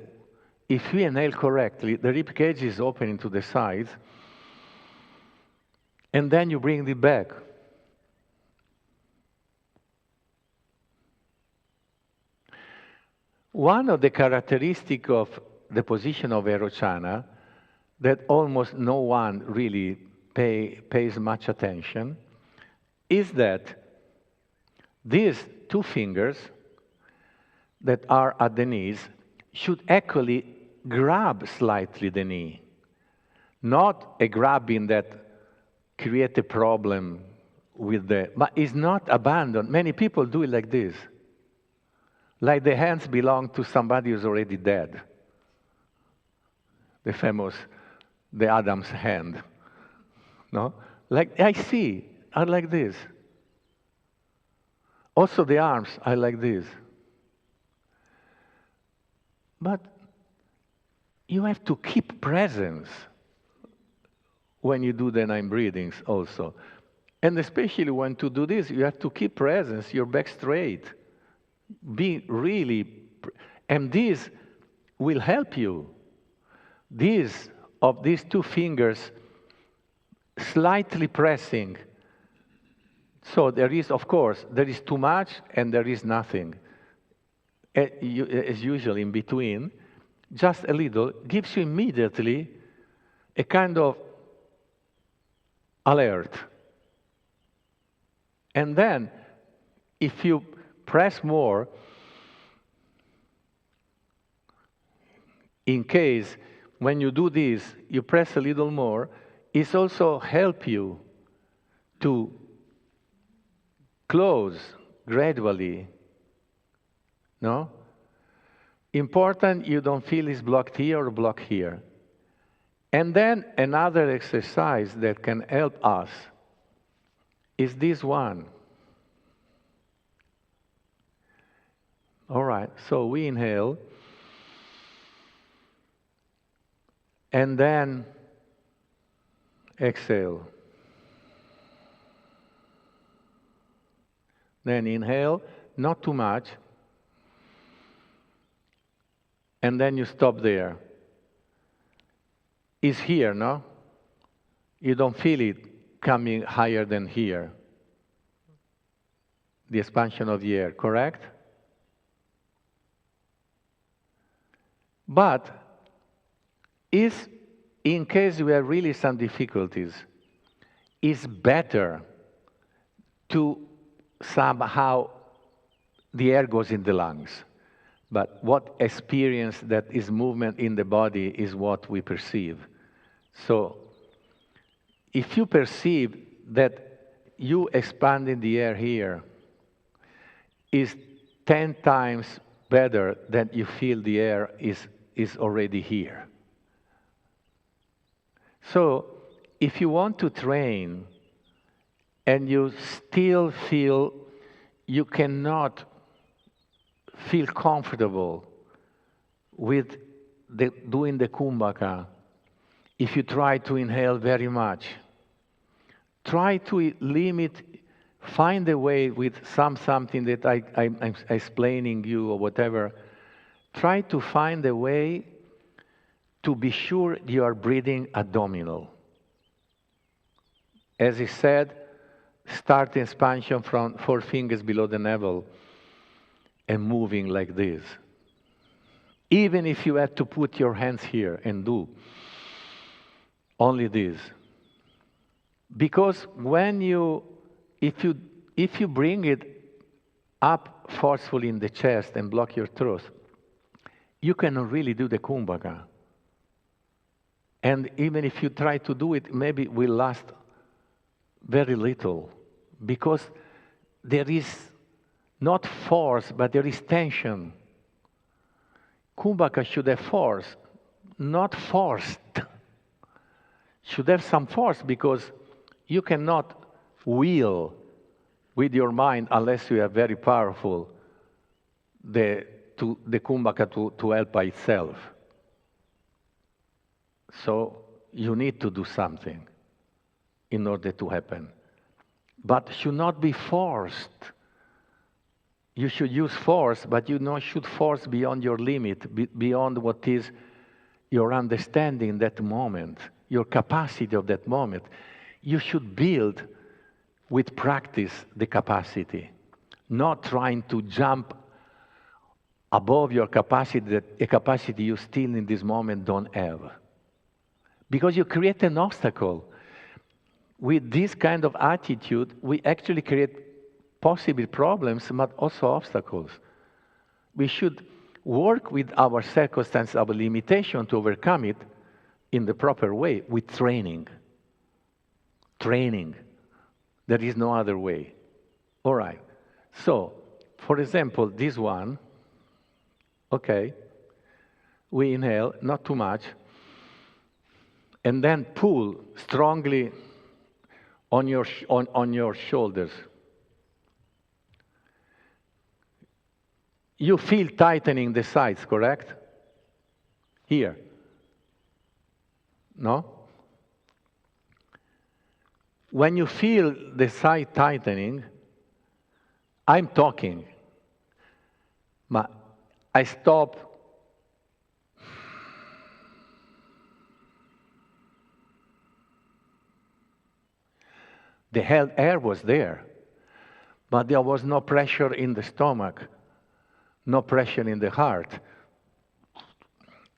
if we inhale correctly, the rib cage is opening to the sides, and then you bring it back. One of the characteristics of the position of Aerochana that almost no one really pays much attention is that these two fingers that are at the knees should actually grab slightly the knee, not a grabbing that create a problem with but it's not abandoned. Many people do it like this, like the hands belong to somebody who's already dead. The famous, the Adam's hand, no? Like I see, are like this. Also the arms are like this. But you have to keep presence when you do the 9 breathings also. And especially when to do this, you have to keep presence, your back straight. Be really, and this will help you. These two fingers slightly pressing. So there is, of course, there is too much and there is nothing. As usual in between, just a little gives you immediately a kind of alert. And then, if you press more, in case when you do this, you press a little more, it also help you to close gradually. No? Important, you don't feel it's blocked here or blocked here. And then another exercise that can help us is this one. All right, so we inhale, and then exhale. Then inhale, not too much, and then you stop there. It's here, no? You don't feel it coming higher than here. The expansion of the air, correct? But in case you have really some difficulties, it's better to somehow the air goes in the lungs. But what experience that is movement in the body is what we perceive. So if you perceive that you expanding the air here is 10 times better than you feel the air is already here. So if you want to train and you still feel you cannot feel comfortable with doing the kumbhaka, if you try to inhale very much, try to limit, find a way with something that I'm explaining you or whatever. Try to find a way to be sure you are breathing abdominal. As he said, start expansion from 4 fingers below the navel and moving like this. Even if you had to put your hands here and do only this. Because if you bring it up forcefully in the chest and block your throat, you cannot really do the kumbhaka. And even if you try to do it, maybe it will last very little, because there is not force, but there is tension. Kumbhaka should have force, not forced. Should have some force, because you cannot will with your mind unless you are very powerful the kumbhaka to help by itself. So you need to do something in order to happen. But should not be forced. You should use force, but you should force beyond your limit, beyond what is your understanding in that moment, your capacity of that moment. You should build with practice the capacity, not trying to jump above your capacity, a capacity you still in this moment don't have. Because you create an obstacle. With this kind of attitude, we actually create possible problems, but also obstacles. We should work with our circumstance, our limitation to overcome it in the proper way, with training. Training. There is no other way. All right. So, for example, this one, okay, we inhale, not too much, and then pull strongly on your shoulders. You feel tightening the sides, correct? Here. No? When you feel the side tightening, I'm talking. I stop. The air was there, but there was no pressure in the stomach, no pressure in the heart.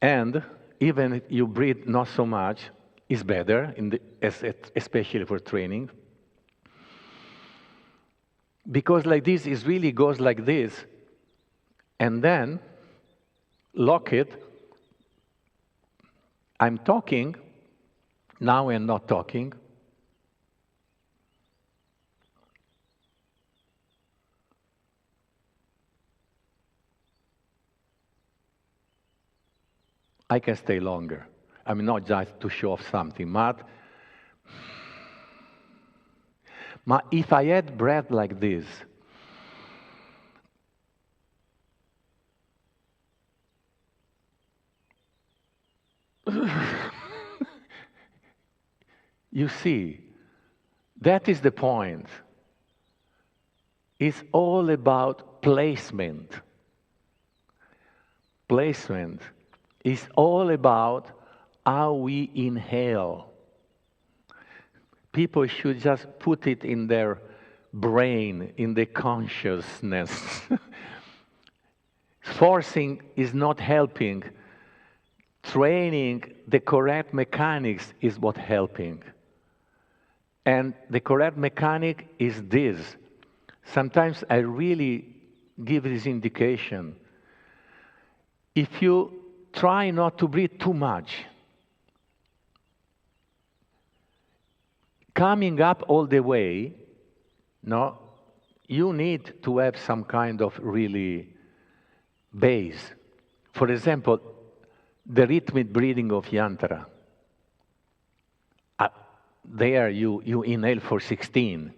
And even if you breathe not so much, is better, especially for training. Because like this, it really goes like this, and then lock it. I'm talking, now I'm not talking. I can stay longer. I mean, not just to show off something, but if I had breath like this, you see, that is the point. It's all about placement. Placement is all about how we inhale. People should just put it in their brain, in their consciousness. Forcing is not helping. Training the correct mechanics is what helping. And the correct mechanic is this. Sometimes I really give this indication. If you try not to breathe too much, coming up all the way, no, you need to have some kind of really base. For example, the rhythmic breathing of yantra. There you inhale for 16.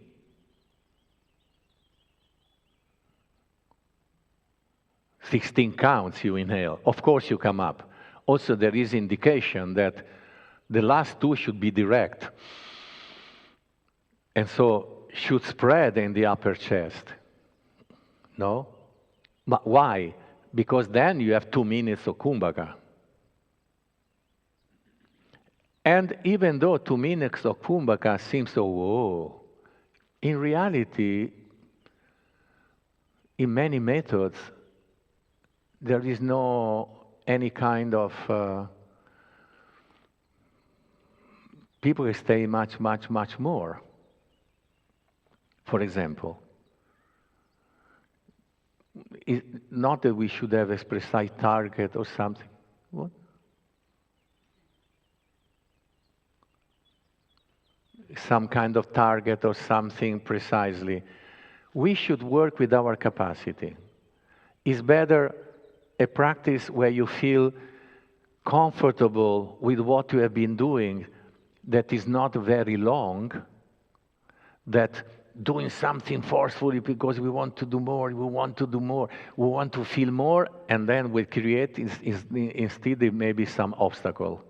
Counts you inhale. Of course you come up. Also there is indication that the last two should be direct. And so should spread in the upper chest. No? But why? Because then you have 2 minutes of kumbhaka. And even though 2 minutes of Kumbhaka seems so, whoa, in reality, in many methods, there is no any kind of people stay much, much, much more. For example, not that we should have a precise target or something. What? Some kind of target or something precisely. We should work with our capacity. It's better a practice where you feel comfortable with what you have been doing, that is not very long, that doing something forcefully because we want to do more, we want to do more, we want to feel more, and then we create instead maybe some obstacle.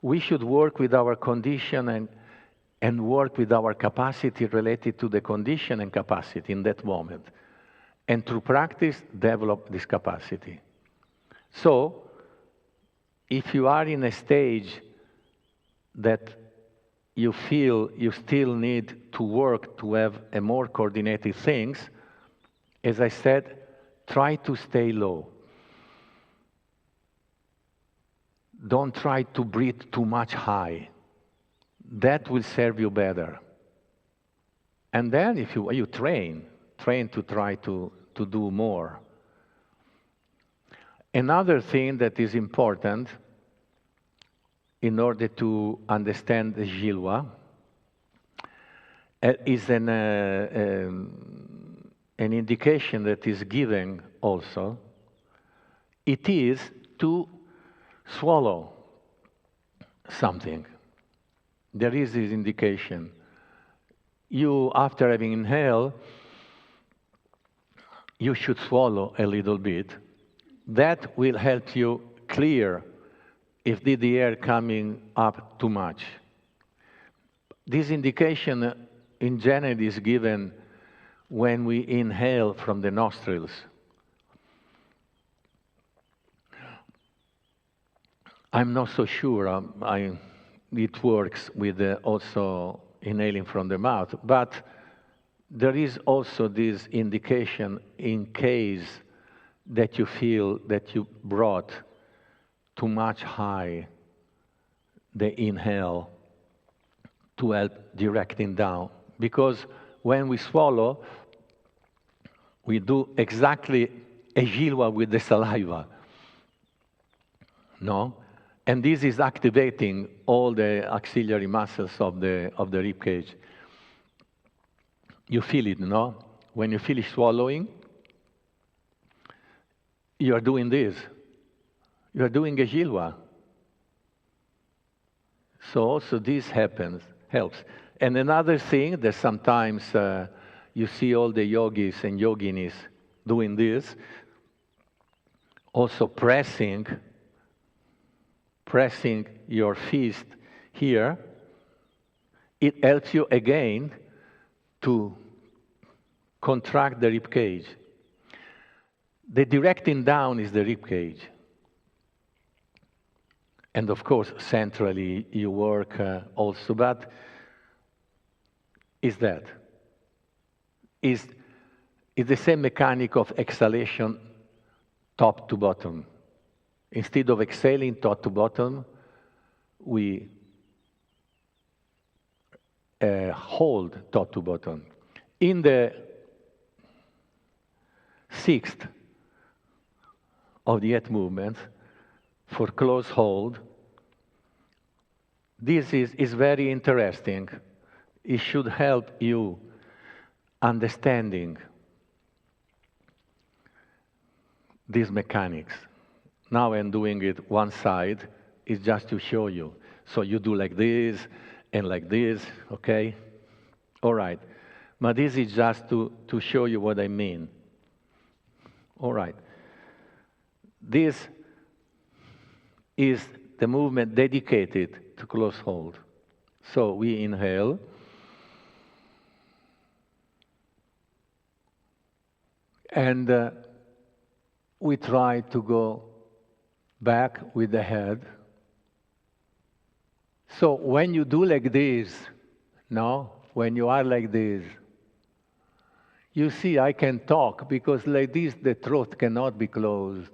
We should work with our condition and work with our capacity related to the condition and capacity in that moment. And through practice, develop this capacity. So, if you are in a stage that you feel you still need to work to have a more coordinated things, as I said, try to stay low. Don't try to breathe too much high. That will serve you better. And then if you train to try to do more. Another thing that is important in order to understand the Jilwa is an indication that is given also. It is to swallow something. There is this indication. You, after having inhaled, you should swallow a little bit. That will help you clear if the air coming up too much. This indication in general is given when we inhale from the nostrils. I'm not so sure it works with also inhaling from the mouth, but there is also this indication in case that you feel that you brought too much high the inhale to help directing down. Because when we swallow, we do exactly a Jilwa with the saliva. No? And this is activating all the auxiliary muscles of the rib cage. You feel it, no? When you finish swallowing, you are doing this. You are doing a Jilwa. So also this helps. And another thing that sometimes you see all the yogis and yoginis doing this, also pressing your fist here, it helps you again to contract the rib cage. The directing down is the rib cage. And of course, centrally you work also, but is that? Is the same mechanic of exhalation top to bottom. Instead of exhaling top to bottom, we hold top to bottom. In the sixth of the 8 movements, for close hold, this is very interesting. It should help you understanding these mechanics. Now I'm doing it one side, it's just to show you. So you do like this and like this, okay? All right. But this is just to show you what I mean. All right. This is the movement dedicated to close hold. So we inhale. And we try to go back with the head So when you do like this, no, when you are like this, you see I can talk because like this the throat cannot be closed.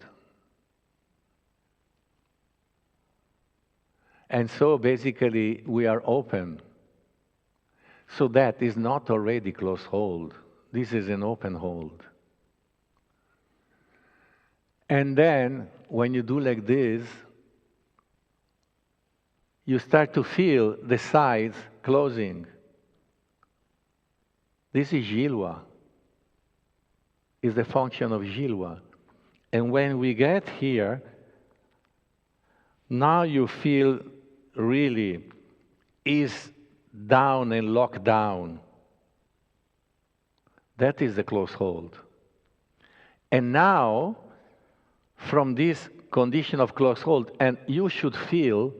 And so basically we are open. So that is not already close hold. This is an open hold. And then when you do like this, you start to feel the sides closing. This is Jilwa. Is the function of Jilwa. And when we get here, now you feel really is down and locked down. That is the close hold. And now, from this condition of close hold, and you should feel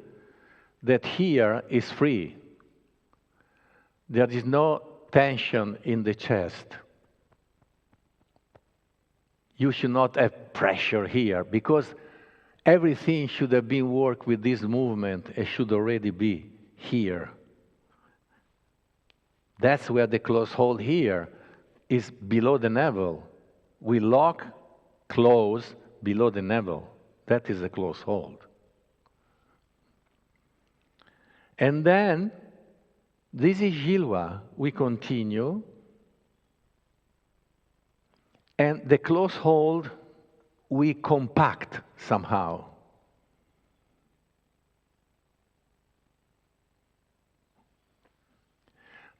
that here is free. There is no tension in the chest. You should not have pressure here, because everything should have been worked with this movement and should already be here. That's where the close hold here is below the navel. We lock, close below the navel. That is a close hold. And then, this is Jilwa. We continue. And the close hold, we compact somehow.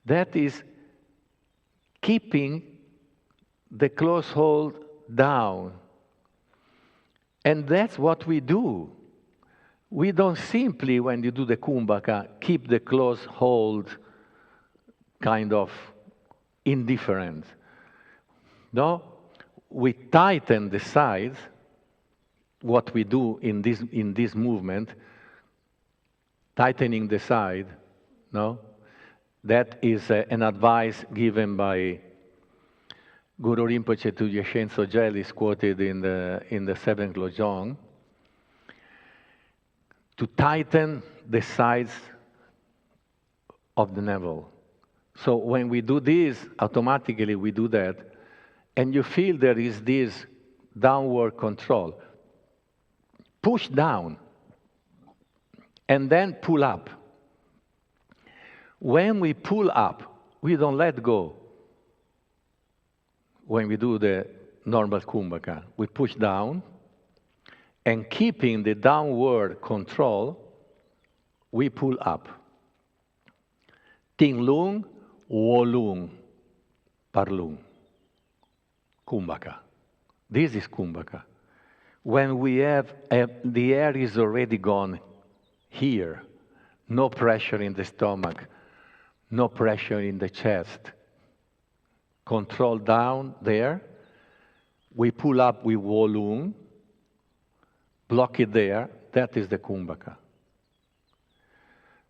That is keeping the close hold down. And that's what we do. We don't simply, when you do the kumbhaka, keep the close hold kind of indifferent. No, we tighten the sides, what we do in this movement, tightening the side, no? That is an advice given by Guru Rinpoche to Yeshen Sojel, is quoted in the seventh Lojong, to tighten the sides of the navel. So when we do this, automatically we do that, and you feel there is this downward control. Push down, and then pull up. When we pull up, we don't let go. When we do the normal kumbhaka, we push down, and keeping the downward control, we pull up. Tinglung, wolung, parlung. Kumbhaka. This is kumbhaka. When we have, the air is already gone here, no pressure in the stomach, no pressure in the chest. Control down there. We pull up with wolung, block it there. That is the kumbhaka.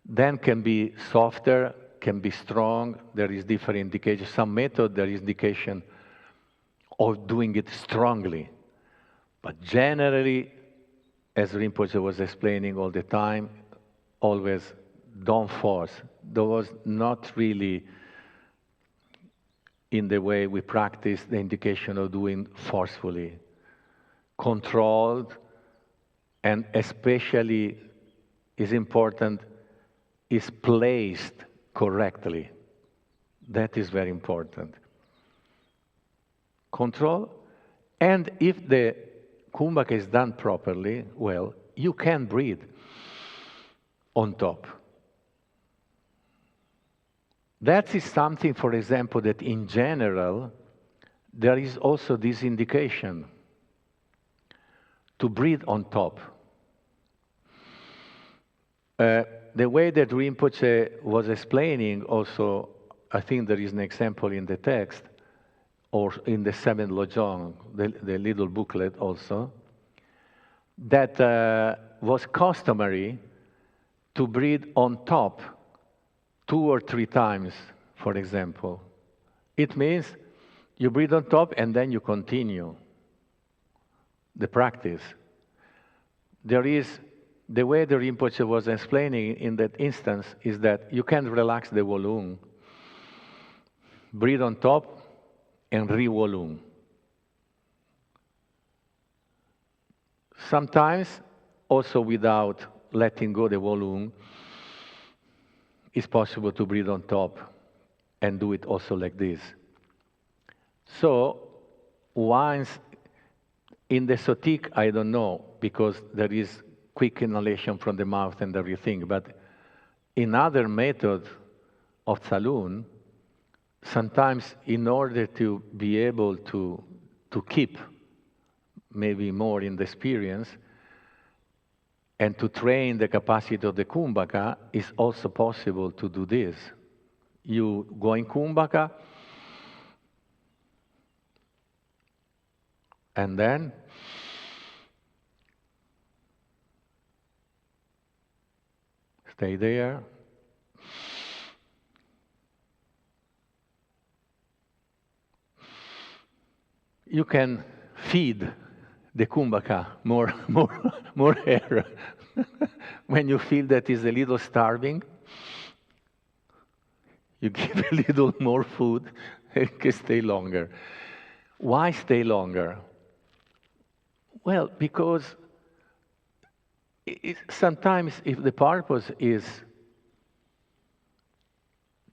Then can be softer, can be strong. There is different indication. Some method, there is indication of doing it strongly. But generally, as Rinpoche was explaining all the time, always don't force. There was not really, in the way we practice, the indication of doing forcefully. Controlled, and especially is important, is placed correctly. That is very important. Control, and if the kumbhaka is done properly, well, you can breathe on top. That is something, for example, that in general, there is also this indication to breathe on top. The way that Rinpoche was explaining also, I think there is an example in the text, or in the seventh Lojong, the little booklet also, that was customary to breathe on top 2 or 3 times, for example. It means you breathe on top and then you continue the practice. There is the way the Rinpoche was explaining in that instance is that you can relax the volume, breathe on top, and re-volume. Sometimes, also without letting go the volume, it's possible to breathe on top and do it also like this. So, once in the sotik, I don't know, because there is quick inhalation from the mouth and everything, but in other methods of Tsalung, sometimes in order to be able to keep maybe more in the experience and to train the capacity of the kumbhaka, it's also possible to do this. You go in kumbhaka, and then stay there. You can feed the kumbhaka more air. When you feel that is a little starving, you give a little more food, it can stay longer. Why stay longer? Well, because sometimes if the purpose is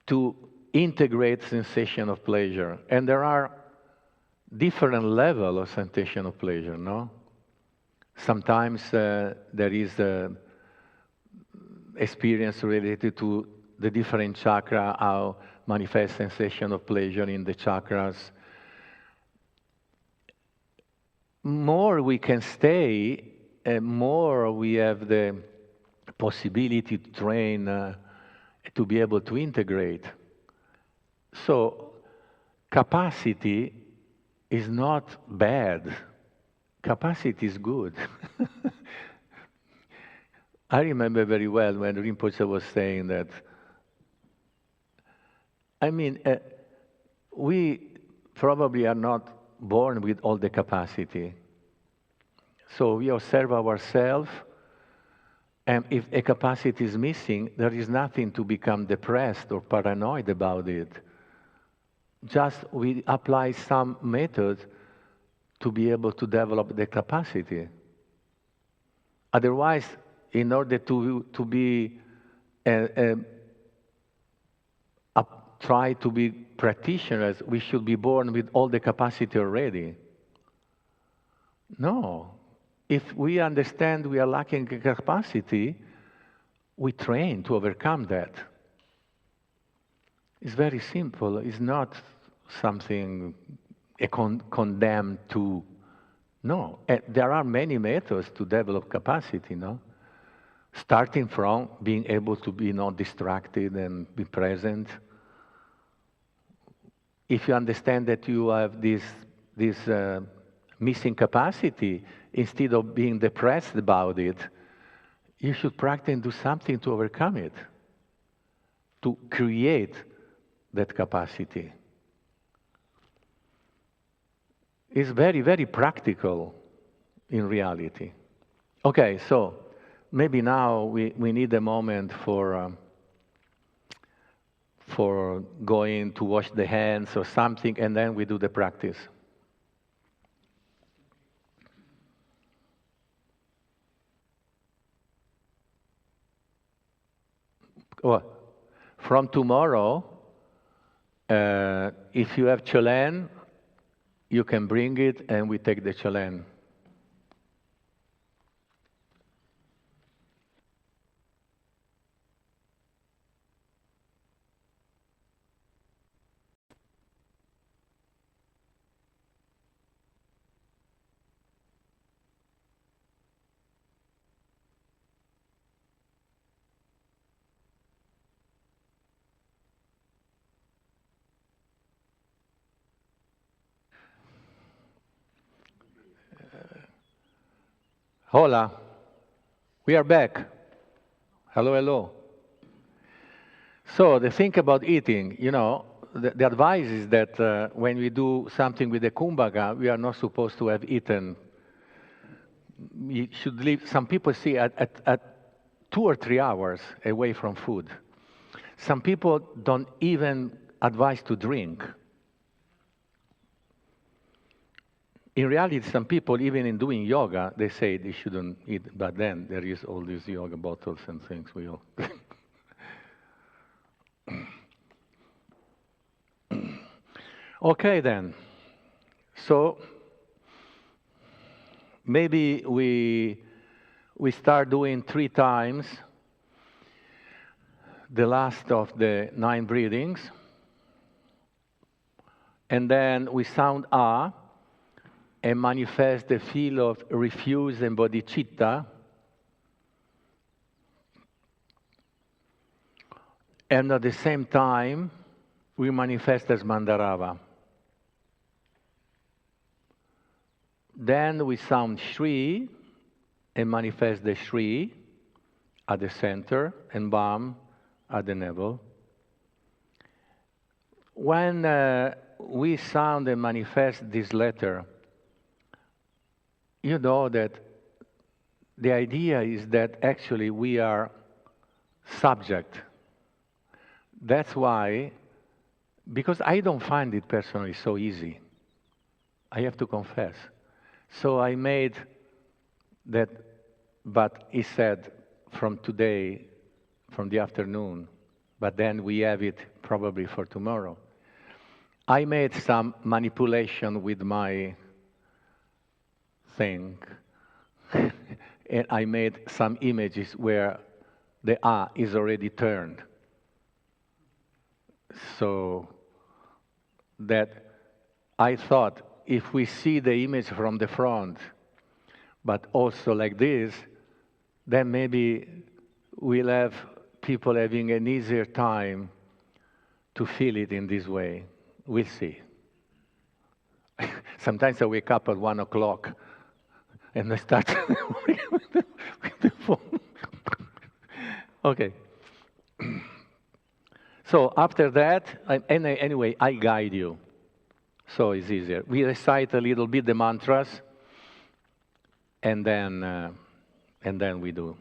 to integrate sensation of pleasure, and there are different levels of sensation of pleasure, no? Sometimes there is experience related to the different chakra, how manifest sensation of pleasure in the chakras. More we can stay, more we have the possibility to train to be able to integrate. So capacity is not bad. Capacity is good. I remember very well when Rinpoche was saying that, I mean, we probably are not born with all the capacity. So we observe ourselves, and if a capacity is missing, there is nothing to become depressed or paranoid about it. Just we apply some method to be able to develop the capacity. Otherwise, in order to be try to be practitioners, we should be born with all the capacity already. No. If we understand we are lacking capacity, we train to overcome that. It's very simple. It's not something condemned to. No. There are many methods to develop capacity, no? Starting from being able to be not distracted and be present. If you understand that you have this missing capacity, instead of being depressed about it, you should practice and do something to overcome it, to create that capacity. It's very, very practical in reality. Okay, so maybe now we need a moment for going to wash the hands or something, and then we do the practice. Well, from tomorrow, if you have cholen, you can bring it and we take the cholen. Hola, we are back. Hello, hello. So the thing about eating, you know, the advice is that when we do something with the kumbhaka, we are not supposed to have eaten you should live, some people see at 2 or 3 hours away from food. Some people don't even advise to drink. In reality, some people, even in doing yoga, they say they shouldn't eat, but then there is all these yoga bottles and things we all. Okay, then. So maybe we start doing 3 times the last of the 9 breathings, and then we sound A and manifest the feel of refuse and bodhicitta, and at the same time we manifest as Mandarava. Then we sound Shri and manifest the Shri at the center and Bam at the navel. When we sound and manifest this letter, you know that the idea is that actually we are subject. That's why, because I don't find it personally so easy, I have to confess. So I made that, but he said from today, from the afternoon, but then we have it probably for tomorrow. I made some manipulation with my thing, and I made some images where the A is already turned. So that I thought if we see the image from the front, but also like this, then maybe we'll have people having an easier time to feel it in this way. We'll see. Sometimes I wake up at 1 o'clock and I start with the phone. Okay. So after that, anyway, I guide you. So it's easier. We recite a little bit the mantras, and then we do.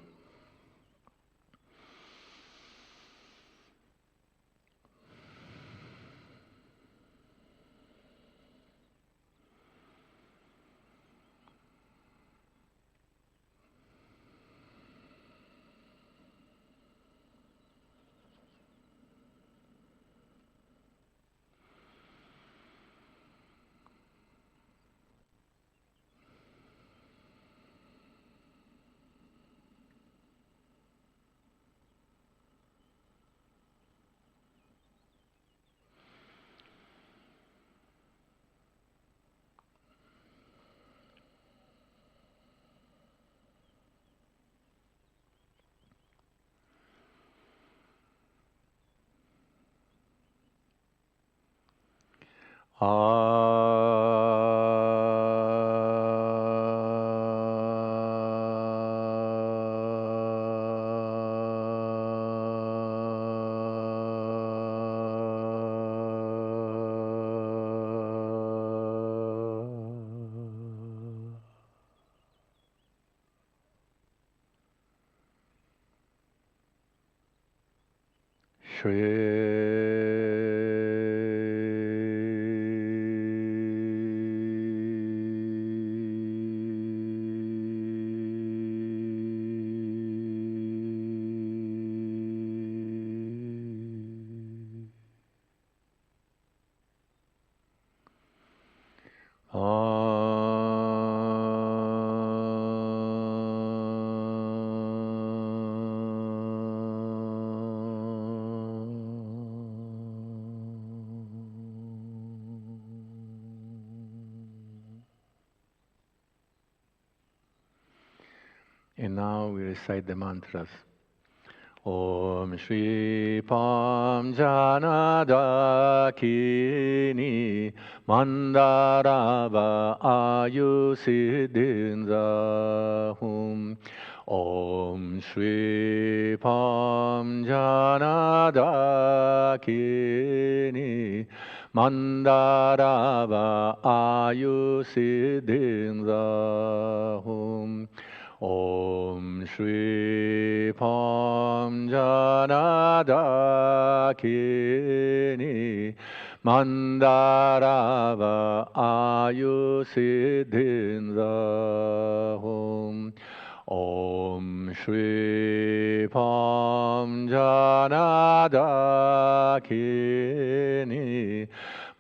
And now we recite the mantras. Om Shri Pam Janadakini Mandarava Ayusidinzahum. Om Shri Pam Janadakini Mandarava Ayusidinzahum. Shri Pam Janada Kini Mandarava Ayusidhinza Hum Om Shri Pam Janada Kini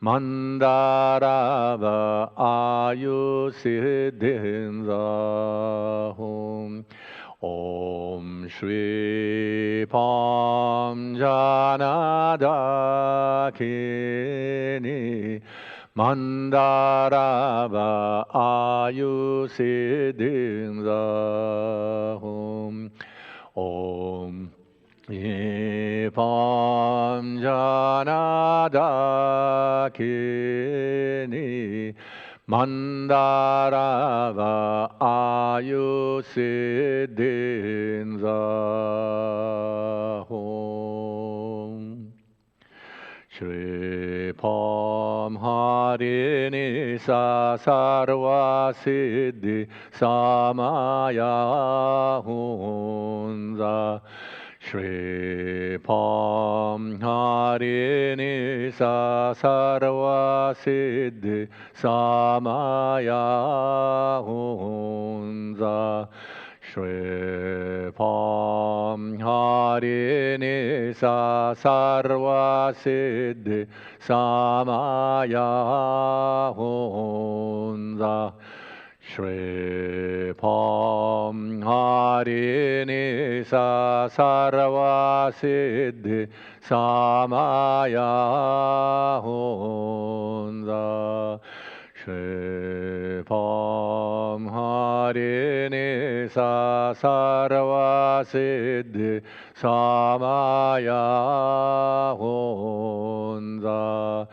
Mandarava Ayusidhinza Hum Om Shri Pam Janada Kini Mandarava Ayusidhinza Hum Om Pam Janada Kini Mandarava Ayusidhinza Hum Shri Pam Harini Sa Sarva Siddhi Samaya Hunza Shri Pam Harini Sa Sarva Siddhi Samaya Hunza Shri Pam Harini Sa Sarva Siddhi Samaya Hunza Shri Pam Harini Sa Sarva Siddhi Samaya Hunza Shri Pam Harini Sa Sarva Siddhi Samaya Hunza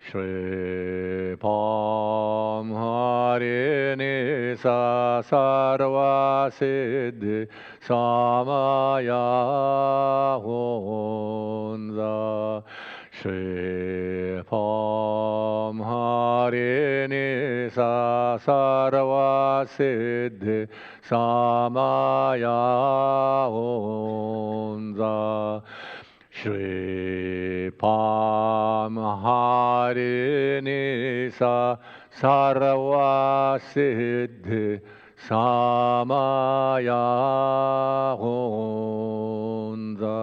Shri Pam Harini Sa Sarva Siddhi Samaya Hunza Shri Pam Harini Sa Sarva Siddhi Samaya Hunza Shri Pam Harini Sa Sarva Siddhi Samaya Hunza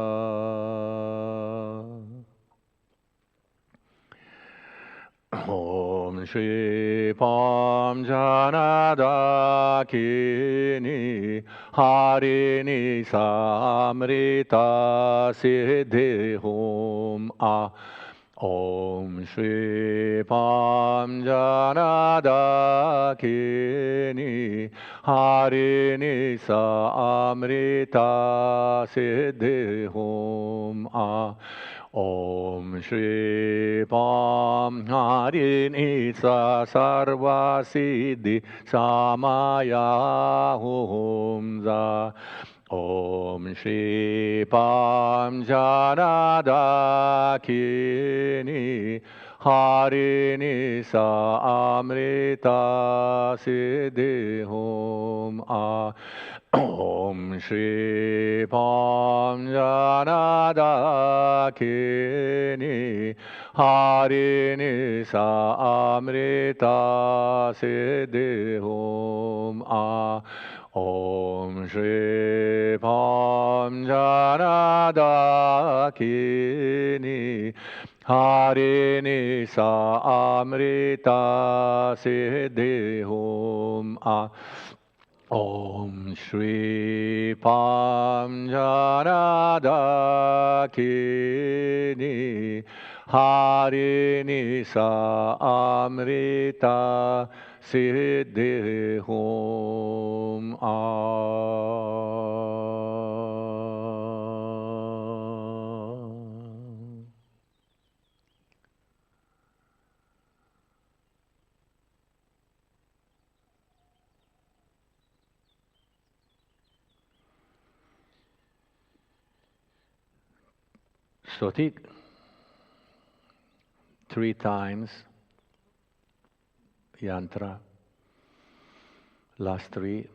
Om Shri Pam Janada Kini Harini Samrita Siddhi Hum Om Shri Pam Janada Kini Harini Samrita Siddhi Hum Om Shri Pam Harini Sa Sarva Siddhi Samaya Humza Om Shri Pam Janada Kini Harini Sa Amrita Siddhi Hum Om Shri Pam Janada Kini Harini Sa Amrita Siddhi Hum Om Shri Pam Janada Kini Harini Sa Amrita Siddhi Hum Om Shri Pam Janada Kini Harini Sa Amrita Siddhi Hum So take 3 times yantra, last 3.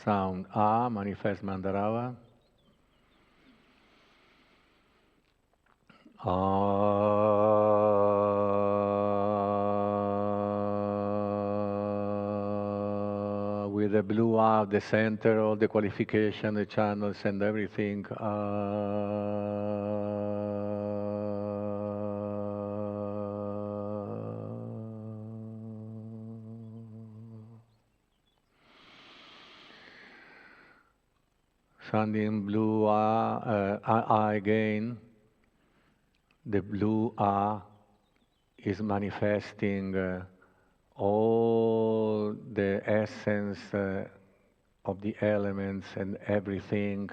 sound A, manifest Mandarava. With the blue out, the center, all the qualification, the channels and everything. Sounding blue again. The blue is manifesting all the essence of the elements and everything.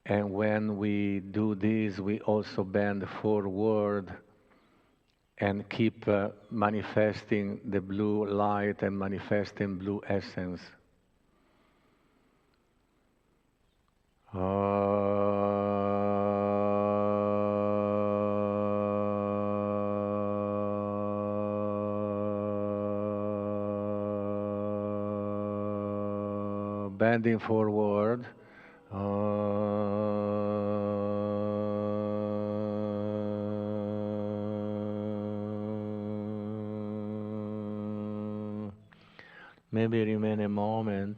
And when we do this, we also bend forward and keep manifesting the blue light and manifesting blue essence. Bending forward. Maybe remain a moment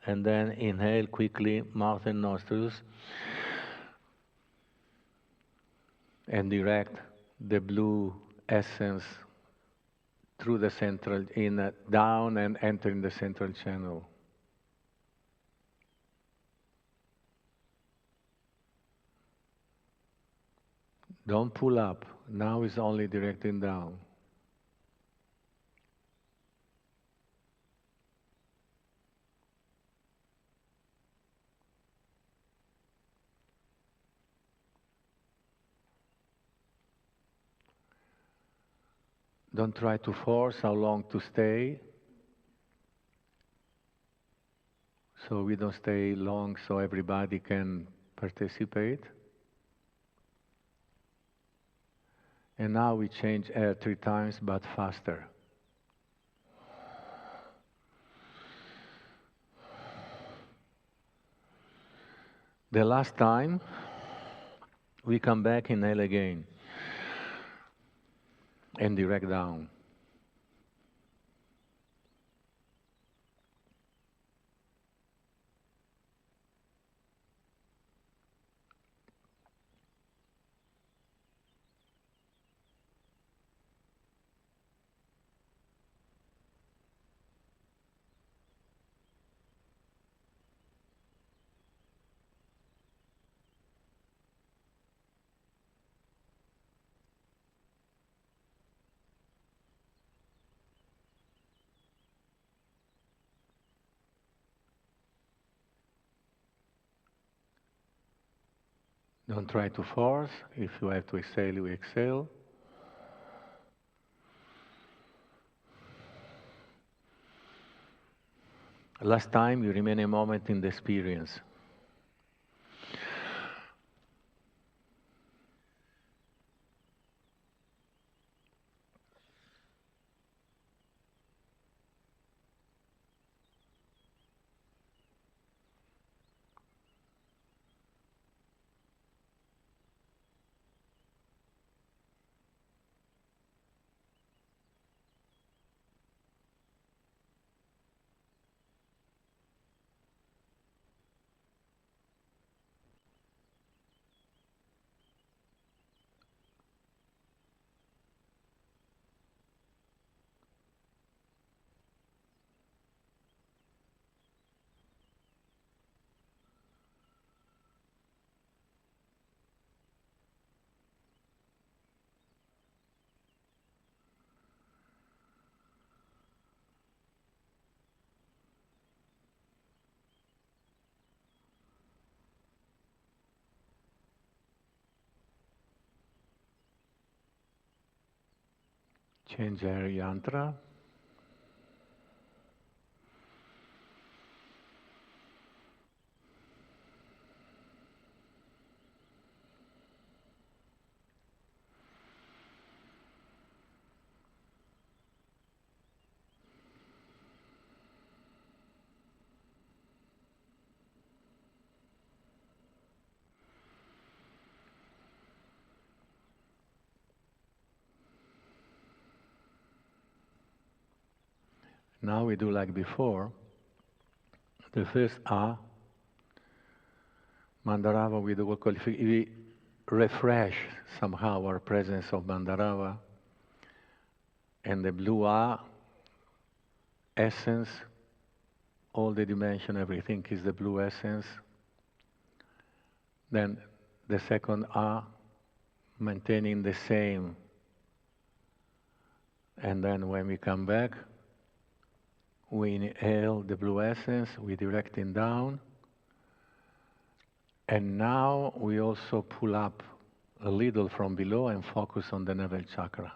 and then inhale quickly, mouth and nostrils, and direct the blue essence through the central, down and entering the central channel. Don't pull up. Now it's only directing down. Don't try to force how long to stay. So we don't stay long so everybody can participate. And now we change air 3 times, but faster. The last time, we come back, inhale again, and direct down. Don't try to force. If you have to exhale, you exhale. Last time, you remain a moment in the experience. Change air yantra. Now we do like before. The first A, Mandarava with the word qualification, we refresh somehow our presence of Mandarava, and the blue A, essence, all the dimension, everything is the blue essence. Then the second A, maintaining the same. And then when we come back, we inhale the blue essence, we direct it down. And now we also pull up a little from below and focus on the navel chakra.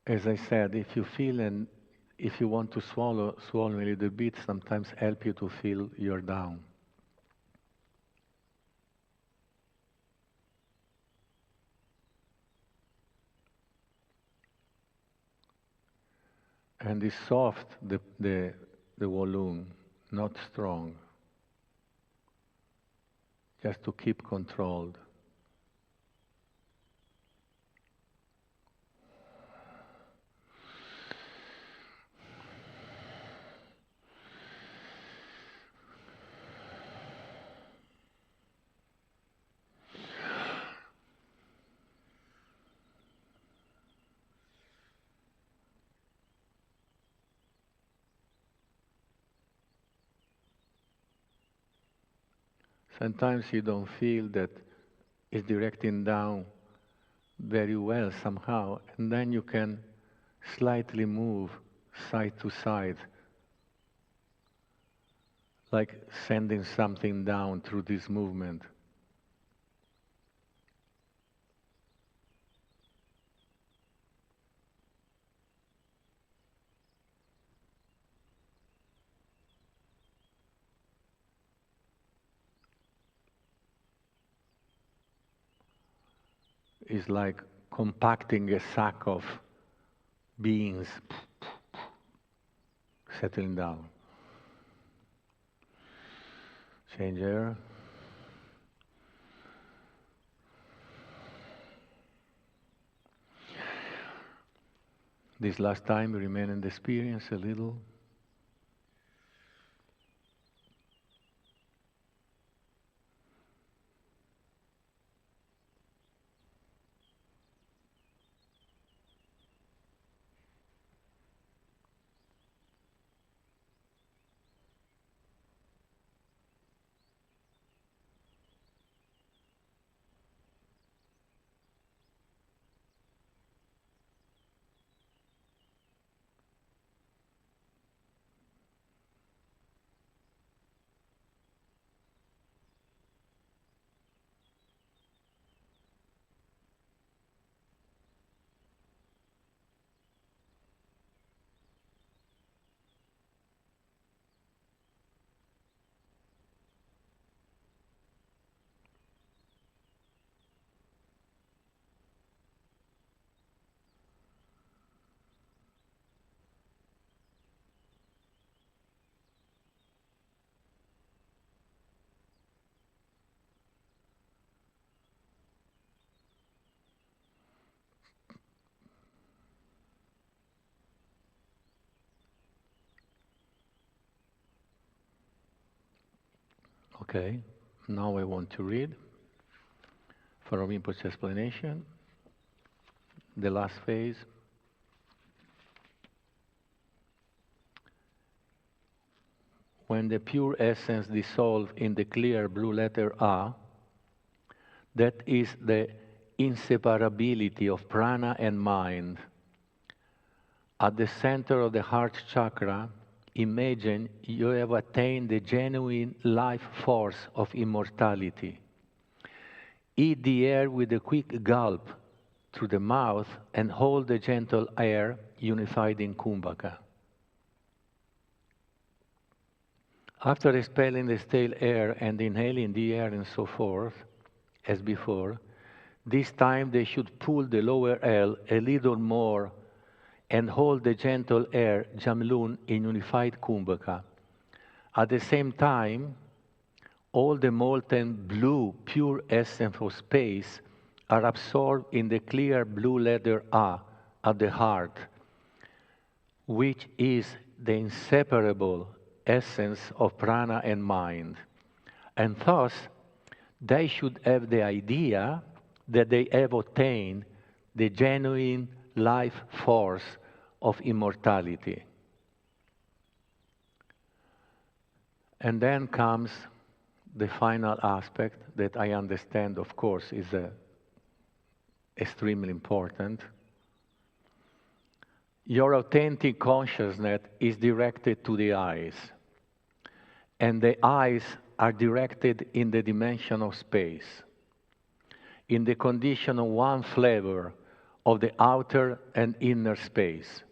As I said, if you feel and if you want to swallow a little bit, sometimes help you to feel you're down. And it's soft, the volume, not strong. Just to keep controlled. Sometimes you don't feel that it's directing down very well somehow, and then you can slightly move side to side, like sending something down through this movement. Is like compacting a sack of beans, settling down. Change air. This last time, remain in the experience a little. Okay. Now I want to read from Rinpoche explanation, the last phase. When the pure essence dissolves in the clear blue letter A, that is the inseparability of prana and mind. At the center of the heart chakra, imagine you have attained the genuine life force of immortality. Eat the air with a quick gulp through the mouth and hold the gentle air unified in kumbhaka. After expelling the stale air and inhaling the air and so forth, as before, this time they should pull the lower L a little more and hold the gentle air Jamlun in unified kumbhaka. At the same time, all the molten blue pure essence of space are absorbed in the clear blue letter A at the heart, which is the inseparable essence of prana and mind. And thus, they should have the idea that they have attained the genuine life force of immortality. And then comes the final aspect that I understand, of course, is extremely important. Your authentic consciousness is directed to the eyes, and the eyes are directed in the dimension of space, in the condition of one flavor of the outer and inner space.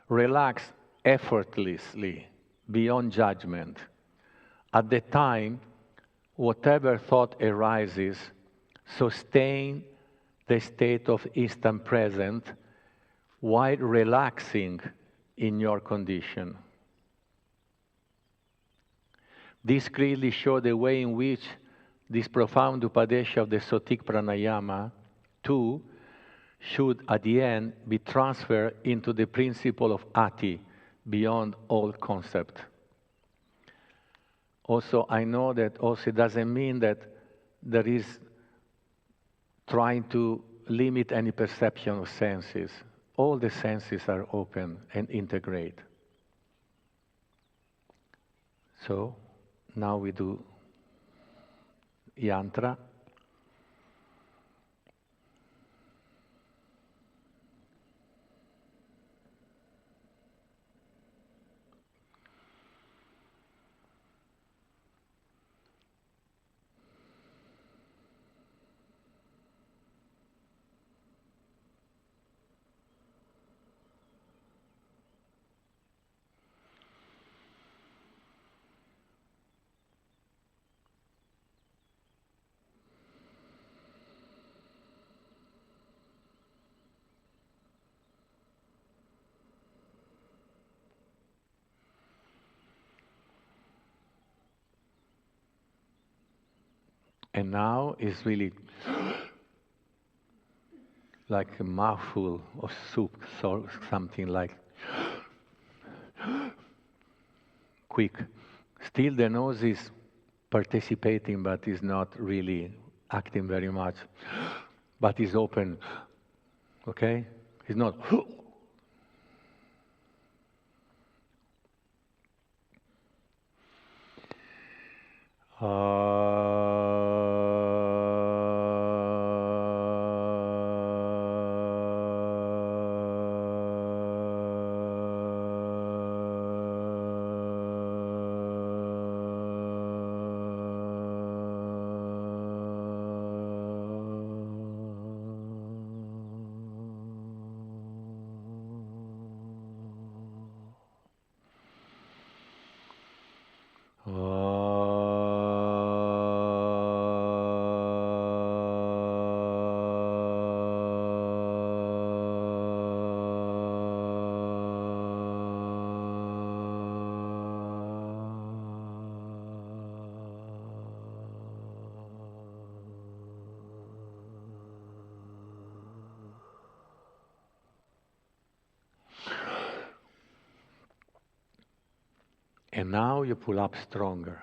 Relax effortlessly, beyond judgment. At the time, whatever thought arises, sustain the state of instant present while relaxing in your condition. This clearly shows the way in which this profound Upadesha of the Sotik Pranayama, too, should at the end be transferred into the principle of Ati, beyond all concept. Also, I know that also it doesn't mean that there is trying to limit any perception of senses. All the senses are open and integrate. So, now we do yantra. And now is really like a mouthful of soup, so something like quick. Still the nose is participating, but is not really acting very much, but is open, okay? It's not and now you pull up stronger.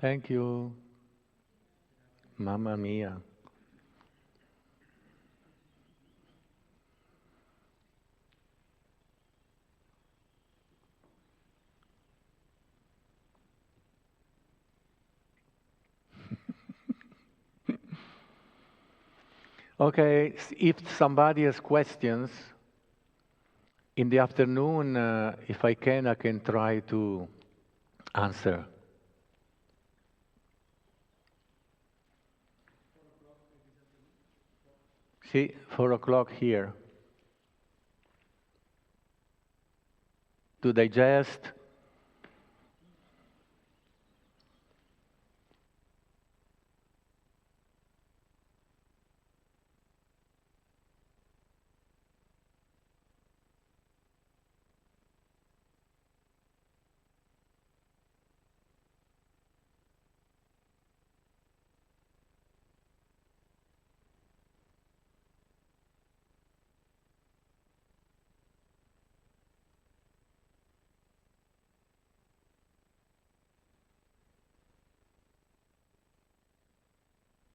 Thank you. Mamma mia. Okay, if somebody has questions, in the afternoon, if I can try to answer. See, 4 o'clock here. To digest